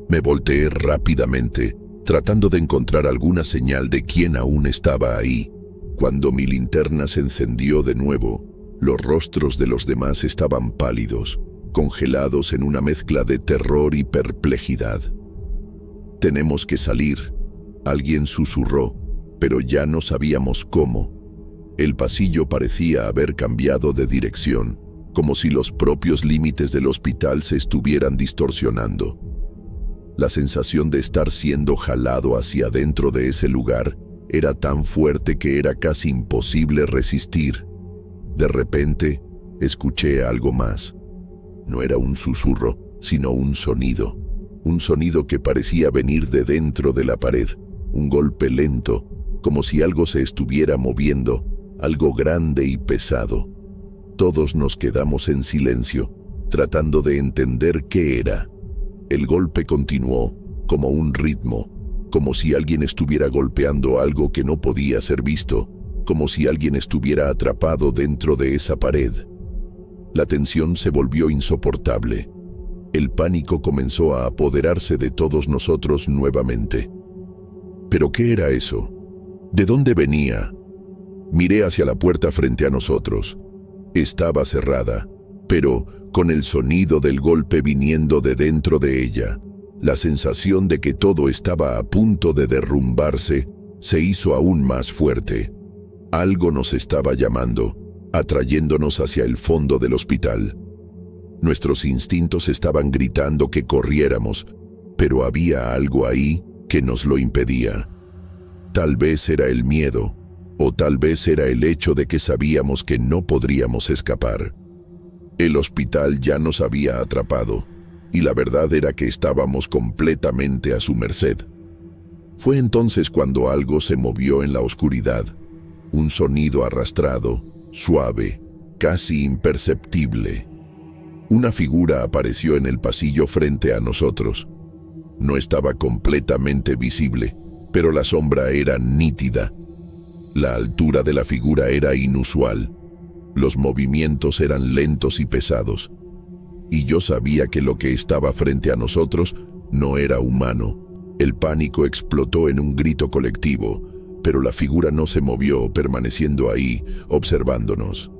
Me volteé rápidamente, tratando de encontrar alguna señal de quién aún estaba ahí. Cuando mi linterna se encendió de nuevo, los rostros de los demás estaban pálidos, congelados en una mezcla de terror y perplejidad. «Tenemos que salir», alguien susurró, pero ya no sabíamos cómo. El pasillo parecía haber cambiado de dirección, como si los propios límites del hospital se estuvieran distorsionando. La sensación de estar siendo jalado hacia adentro de ese lugar era tan fuerte que era casi imposible resistir. De repente, escuché algo más. No era un susurro, sino un sonido que parecía venir de dentro de la pared, un golpe lento, como si algo se estuviera moviendo, algo grande y pesado. Todos nos quedamos en silencio, tratando de entender qué era. El golpe continuó, como un ritmo, como si alguien estuviera golpeando algo que no podía ser visto, como si alguien estuviera atrapado dentro de esa pared. La tensión se volvió insoportable. El pánico comenzó a apoderarse de todos nosotros nuevamente. ¿Pero qué era eso? ¿De dónde venía? Miré hacia la puerta frente a nosotros. Estaba cerrada, pero con el sonido del golpe viniendo de dentro de ella, la sensación de que todo estaba a punto de derrumbarse se hizo aún más fuerte. Algo nos estaba llamando, atrayéndonos hacia el fondo del hospital. Nuestros instintos estaban gritando que corriéramos, pero había algo ahí que nos lo impedía. Tal vez era el miedo, o tal vez era el hecho de que sabíamos que no podríamos escapar. El hospital ya nos había atrapado, y la verdad era que estábamos completamente a su merced. Fue entonces cuando algo se movió en la oscuridad, un sonido arrastrado, suave, casi imperceptible. Una figura apareció en el pasillo frente a nosotros. No estaba completamente visible, pero la sombra era nítida. La altura de la figura era inusual. Los movimientos eran lentos y pesados. Y yo sabía que lo que estaba frente a nosotros no era humano. El pánico explotó en un grito colectivo, pero la figura no se movió, permaneciendo ahí, observándonos.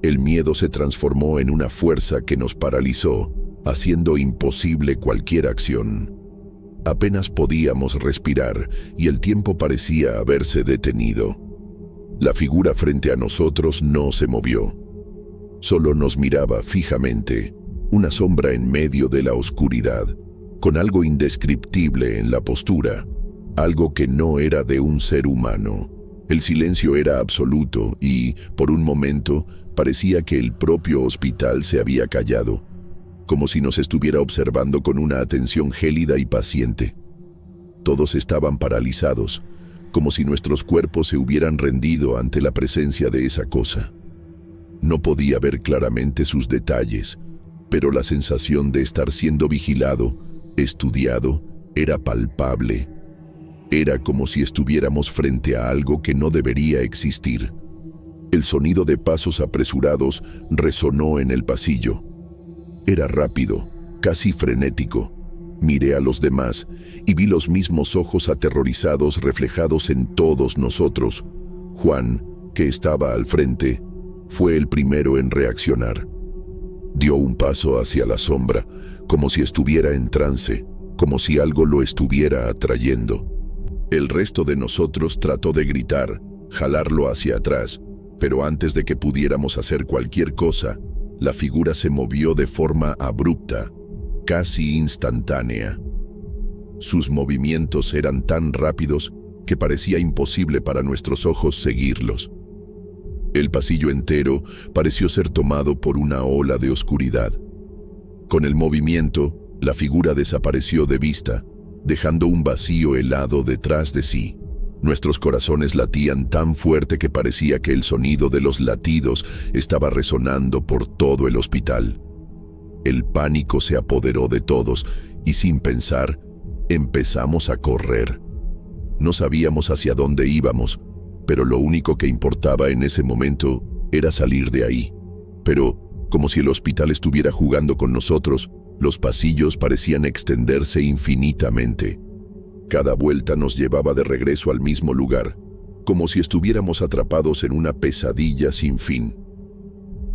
El miedo se transformó en una fuerza que nos paralizó, haciendo imposible cualquier acción. Apenas podíamos respirar y el tiempo parecía haberse detenido. La figura frente a nosotros no se movió. Solo nos miraba fijamente, una sombra en medio de la oscuridad, con algo indescriptible en la postura, algo que no era de un ser humano. El silencio era absoluto y, por un momento, parecía que el propio hospital se había callado, como si nos estuviera observando con una atención gélida y paciente. Todos estaban paralizados, como si nuestros cuerpos se hubieran rendido ante la presencia de esa cosa. No podía ver claramente sus detalles, pero la sensación de estar siendo vigilado, estudiado, era palpable. Era como si estuviéramos frente a algo que no debería existir. El sonido de pasos apresurados resonó en el pasillo. Era rápido, casi frenético. Miré a los demás y vi los mismos ojos aterrorizados reflejados en todos nosotros. Juan, que estaba al frente, fue el primero en reaccionar. Dio un paso hacia la sombra, como si estuviera en trance, como si algo lo estuviera atrayendo. El resto de nosotros trató de gritar, jalarlo hacia atrás, pero antes de que pudiéramos hacer cualquier cosa, la figura se movió de forma abrupta, casi instantánea. Sus movimientos eran tan rápidos que parecía imposible para nuestros ojos seguirlos. El pasillo entero pareció ser tomado por una ola de oscuridad. Con el movimiento, la figura desapareció de vista, dejando un vacío helado detrás de sí. Nuestros corazones latían tan fuerte que parecía que el sonido de los latidos estaba resonando por todo el hospital. El pánico se apoderó de todos y sin pensar, empezamos a correr. No sabíamos hacia dónde íbamos, pero lo único que importaba en ese momento era salir de ahí. Pero, como si el hospital estuviera jugando con nosotros, los pasillos parecían extenderse infinitamente. Cada vuelta nos llevaba de regreso al mismo lugar, como si estuviéramos atrapados en una pesadilla sin fin.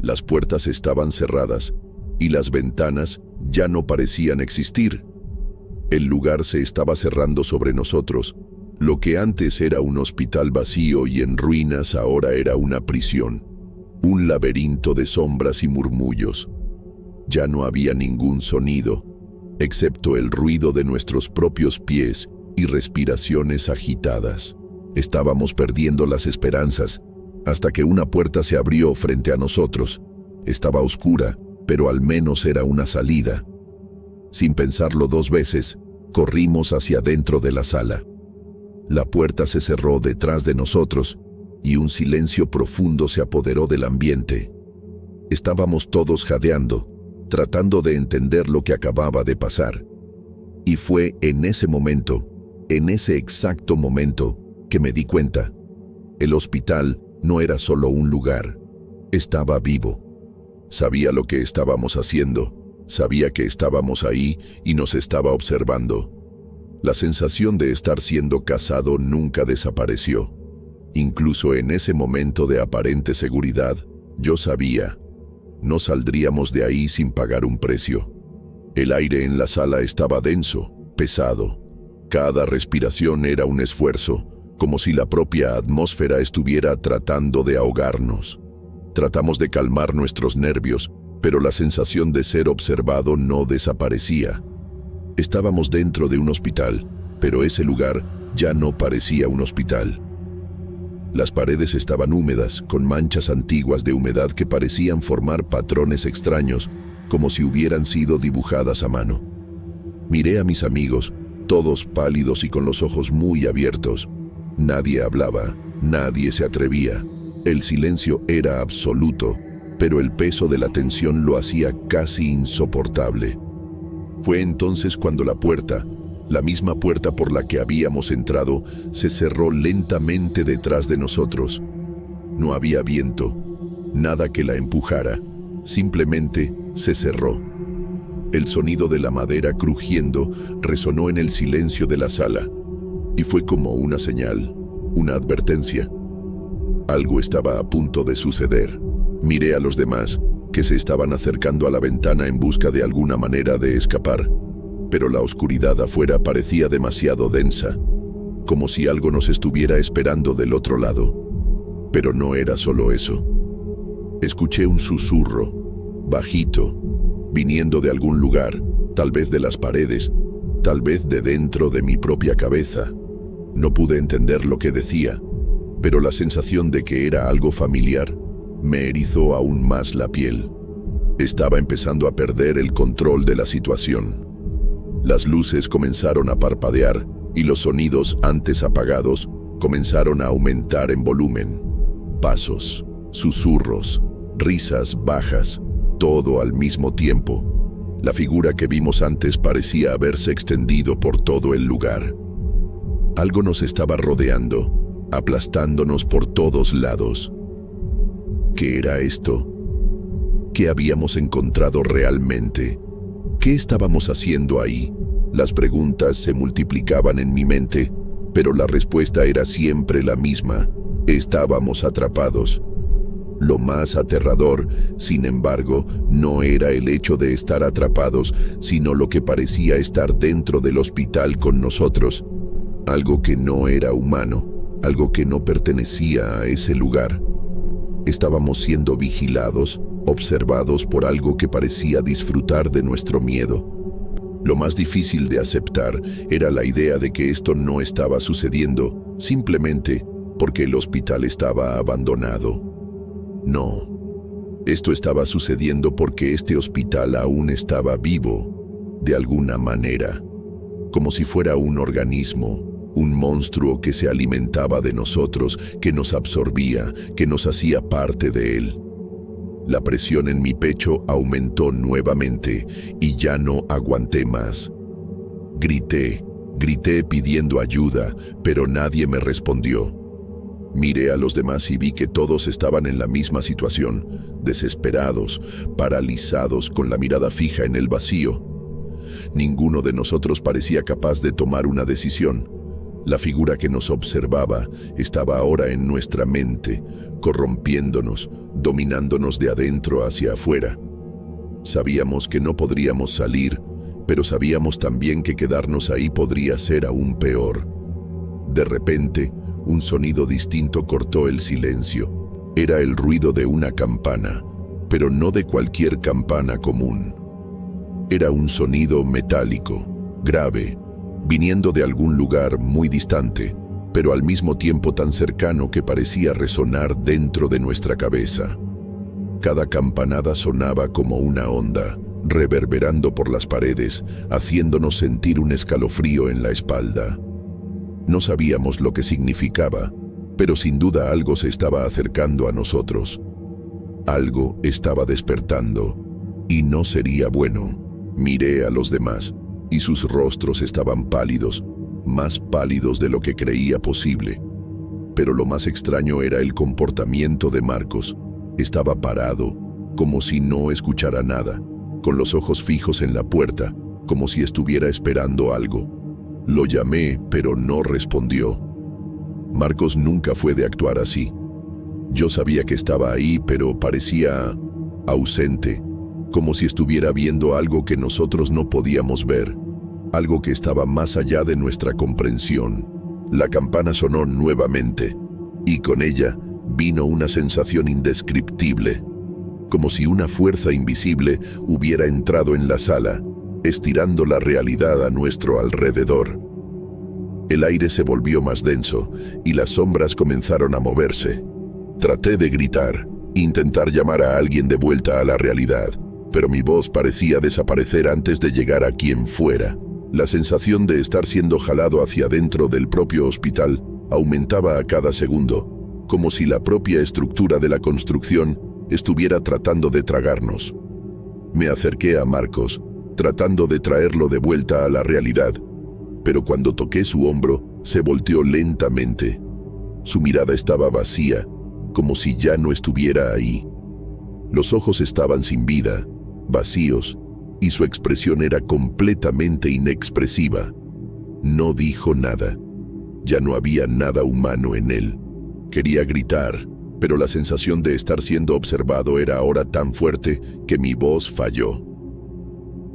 Las puertas estaban cerradas y las ventanas ya no parecían existir. El lugar se estaba cerrando sobre nosotros. Lo que antes era un hospital vacío y en ruinas ahora era una prisión, un laberinto de sombras y murmullos. Ya no había ningún sonido, excepto el ruido de nuestros propios pies y respiraciones agitadas. Estábamos perdiendo las esperanzas, hasta que una puerta se abrió frente a nosotros. Estaba oscura, pero al menos era una salida. Sin pensarlo dos veces, corrimos hacia dentro de la sala. La puerta se cerró detrás de nosotros y un silencio profundo se apoderó del ambiente. Estábamos todos jadeando, tratando de entender lo que acababa de pasar. Y fue en ese momento, en ese exacto momento, que me di cuenta. El hospital no era solo un lugar, estaba vivo. Sabía lo que estábamos haciendo, sabía que estábamos ahí y nos estaba observando. La sensación de estar siendo cazado nunca desapareció. Incluso en ese momento de aparente seguridad, yo sabía, no saldríamos de ahí sin pagar un precio. El aire en la sala estaba denso, pesado. Cada respiración era un esfuerzo, como si la propia atmósfera estuviera tratando de ahogarnos. Tratamos de calmar nuestros nervios, pero la sensación de ser observado no desaparecía. Estábamos dentro de un hospital, pero ese lugar ya no parecía un hospital. Las paredes estaban húmedas, con manchas antiguas de humedad que parecían formar patrones extraños, como si hubieran sido dibujadas a mano. Miré a mis amigos, todos pálidos y con los ojos muy abiertos. Nadie hablaba, nadie se atrevía. El silencio era absoluto, pero el peso de la tensión lo hacía casi insoportable. Fue entonces cuando la puerta, la misma puerta por la que habíamos entrado, se cerró lentamente detrás de nosotros. No había viento, nada que la empujara, simplemente se cerró. El sonido de la madera crujiendo resonó en el silencio de la sala, y fue como una señal, una advertencia. Algo estaba a punto de suceder. Miré a los demás, que se estaban acercando a la ventana en busca de alguna manera de escapar, pero la oscuridad afuera parecía demasiado densa, como si algo nos estuviera esperando del otro lado. Pero no era solo eso. Escuché un susurro, bajito, viniendo de algún lugar, tal vez de las paredes, tal vez de dentro de mi propia cabeza. No pude entender lo que decía, pero la sensación de que era algo familiar me erizó aún más la piel. Estaba empezando a perder el control de la situación. Las luces comenzaron a parpadear y los sonidos antes apagados comenzaron a aumentar en volumen. Pasos, susurros, risas bajas, todo al mismo tiempo. La figura que vimos antes parecía haberse extendido por todo el lugar. Algo nos estaba rodeando, aplastándonos por todos lados. ¿Qué era esto? ¿Qué habíamos encontrado realmente? ¿Qué estábamos haciendo ahí? Las preguntas se multiplicaban en mi mente, pero la respuesta era siempre la misma. Estábamos atrapados. Lo más aterrador, sin embargo, no era el hecho de estar atrapados, sino lo que parecía estar dentro del hospital con nosotros. Algo que no era humano, algo que no pertenecía a ese lugar. Estábamos siendo vigilados, observados por algo que parecía disfrutar de nuestro miedo. Lo más difícil de aceptar era la idea de que esto no estaba sucediendo simplemente porque el hospital estaba abandonado. No. Esto estaba sucediendo porque este hospital aún estaba vivo, de alguna manera, como si fuera un organismo, un monstruo que se alimentaba de nosotros, que nos absorbía, que nos hacía parte de él. La presión en mi pecho aumentó nuevamente y ya no aguanté más. Grité pidiendo ayuda, pero nadie me respondió. Miré a los demás y vi que todos estaban en la misma situación, desesperados, paralizados, con la mirada fija en el vacío. Ninguno de nosotros parecía capaz de tomar una decisión. La figura que nos observaba estaba ahora en nuestra mente, corrompiéndonos, dominándonos de adentro hacia afuera. Sabíamos que no podríamos salir, pero sabíamos también que quedarnos ahí podría ser aún peor. De repente, un sonido distinto cortó el silencio. Era el ruido de una campana, pero no de cualquier campana común. Era un sonido metálico, grave, viniendo de algún lugar muy distante, pero al mismo tiempo tan cercano que parecía resonar dentro de nuestra cabeza. Cada campanada sonaba como una onda, reverberando por las paredes, haciéndonos sentir un escalofrío en la espalda. No sabíamos lo que significaba, pero sin duda algo se estaba acercando a nosotros. Algo estaba despertando, y no sería bueno. Miré a los demás, y sus rostros estaban pálidos, más pálidos de lo que creía posible. Pero lo más extraño era el comportamiento de Marcos. Estaba parado, como si no escuchara nada, con los ojos fijos en la puerta, como si estuviera esperando algo. Lo llamé, pero no respondió. Marcos nunca fue de actuar así. Yo sabía que estaba ahí, pero parecía ausente, como si estuviera viendo algo que nosotros no podíamos ver, algo que estaba más allá de nuestra comprensión. La campana sonó nuevamente, y con ella vino una sensación indescriptible, como si una fuerza invisible hubiera entrado en la sala, estirando la realidad a nuestro alrededor. El aire se volvió más denso y las sombras comenzaron a moverse. Traté de gritar, intentar llamar a alguien de vuelta a la realidad, pero mi voz parecía desaparecer antes de llegar a quien fuera. La sensación de estar siendo jalado hacia adentro del propio hospital aumentaba a cada segundo, como si la propia estructura de la construcción estuviera tratando de tragarnos. Me acerqué a Marcos, tratando de traerlo de vuelta a la realidad, pero cuando toqué su hombro, se volteó lentamente. Su mirada estaba vacía, como si ya no estuviera ahí. Los ojos estaban sin vida, vacíos, y su expresión era completamente inexpresiva. No dijo nada. Ya no había nada humano en él. Quería gritar, pero la sensación de estar siendo observado era ahora tan fuerte que mi voz falló.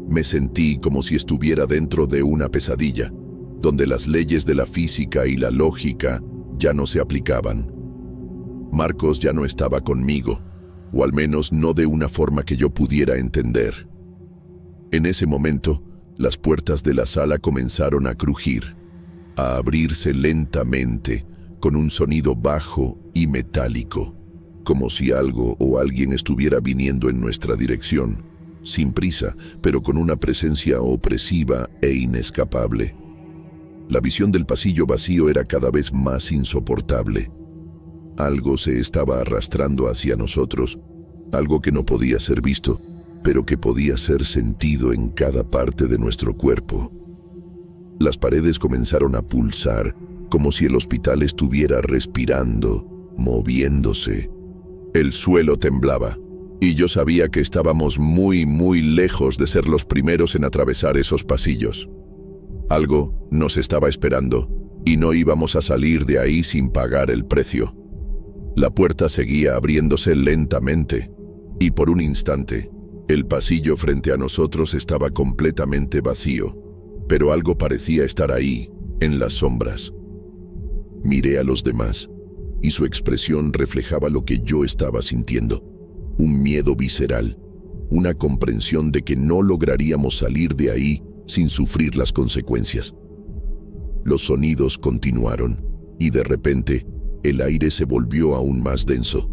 Me sentí como si estuviera dentro de una pesadilla, donde las leyes de la física y la lógica ya no se aplicaban. Marcos ya no estaba conmigo, o al menos no de una forma que yo pudiera entender. En ese momento, las puertas de la sala comenzaron a crujir, a abrirse lentamente, con un sonido bajo y metálico, como si algo o alguien estuviera viniendo en nuestra dirección, sin prisa, pero con una presencia opresiva e inescapable. La visión del pasillo vacío era cada vez más insoportable. Algo se estaba arrastrando hacia nosotros, algo que no podía ser visto, pero que podía ser sentido en cada parte de nuestro cuerpo. Las paredes comenzaron a pulsar, como si el hospital estuviera respirando, moviéndose. El suelo temblaba, y yo sabía que estábamos muy lejos de ser los primeros en atravesar esos pasillos. Algo nos estaba esperando, y no íbamos a salir de ahí sin pagar el precio. La puerta seguía abriéndose lentamente, y por un instante, el pasillo frente a nosotros estaba completamente vacío, pero algo parecía estar ahí, en las sombras. Miré a los demás, y su expresión reflejaba lo que yo estaba sintiendo. Un miedo visceral, una comprensión de que no lograríamos salir de ahí sin sufrir las consecuencias. Los sonidos continuaron, y de repente, el aire se volvió aún más denso.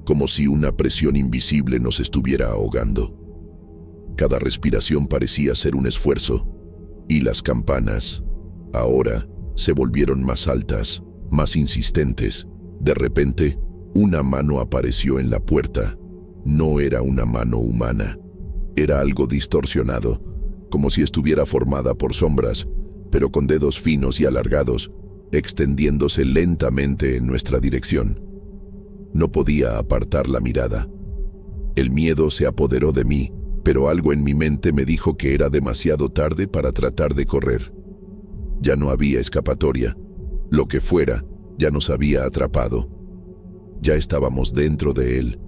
como si una presión invisible nos estuviera ahogando. Cada respiración parecía ser un esfuerzo, y las campanas, ahora, se volvieron más altas, más insistentes. De repente, una mano apareció en la puerta. No era una mano humana. Era algo distorsionado, como si estuviera formada por sombras, pero con dedos finos y alargados, extendiéndose lentamente en nuestra dirección. No podía apartar la mirada. El miedo se apoderó de mí, pero algo en mi mente me dijo que era demasiado tarde para tratar de correr. Ya no había escapatoria. Lo que fuera, ya nos había atrapado. Ya estábamos dentro de él.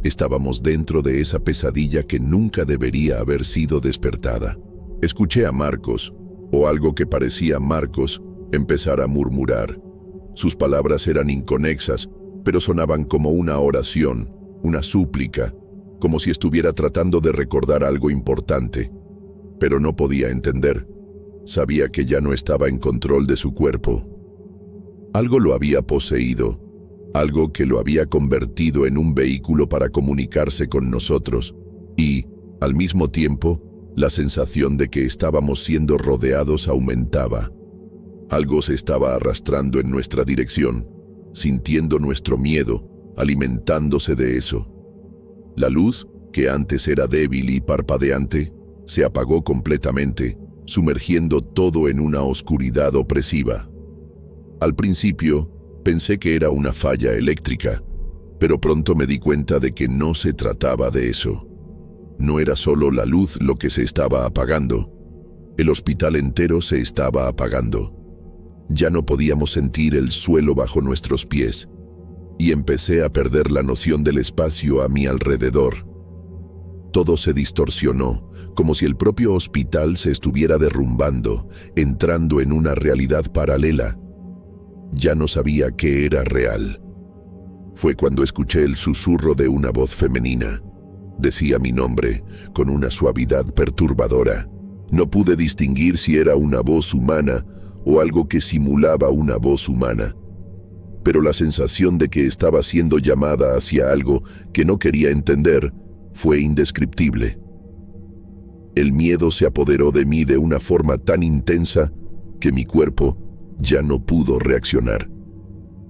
Estábamos dentro de esa pesadilla que nunca debería haber sido despertada. Escuché a Marcos, o algo que parecía Marcos, empezar a murmurar. Sus palabras eran inconexas, pero sonaban como una oración, una súplica, como si estuviera tratando de recordar algo importante. Pero no podía entender. Sabía que ya no estaba en control de su cuerpo. Algo lo había poseído, algo que lo había convertido en un vehículo para comunicarse con nosotros, y, al mismo tiempo, la sensación de que estábamos siendo rodeados aumentaba. Algo se estaba arrastrando en nuestra dirección, sintiendo nuestro miedo, alimentándose de eso. La luz, que antes era débil y parpadeante, se apagó completamente, sumergiendo todo en una oscuridad opresiva. Al principio, pensé que era una falla eléctrica, pero pronto me di cuenta de que no se trataba de eso. No era solo la luz lo que se estaba apagando. El hospital entero se estaba apagando. Ya no podíamos sentir el suelo bajo nuestros pies, y empecé a perder la noción del espacio a mi alrededor. Todo se distorsionó, como si el propio hospital se estuviera derrumbando, entrando en una realidad paralela. Ya no sabía qué era real. Fue cuando escuché el susurro de una voz femenina. Decía mi nombre, con una suavidad perturbadora. No pude distinguir si era una voz humana o algo que simulaba una voz humana. Pero la sensación de que estaba siendo llamada hacia algo que no quería entender fue indescriptible. El miedo se apoderó de mí de una forma tan intensa que mi cuerpo ya no pudo reaccionar.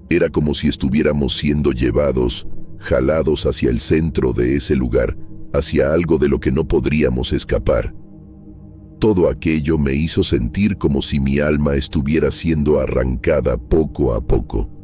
Era como si estuviéramos siendo llevados, jalados hacia el centro de ese lugar, hacia algo de lo que no podríamos escapar. Todo aquello me hizo sentir como si mi alma estuviera siendo arrancada poco a poco.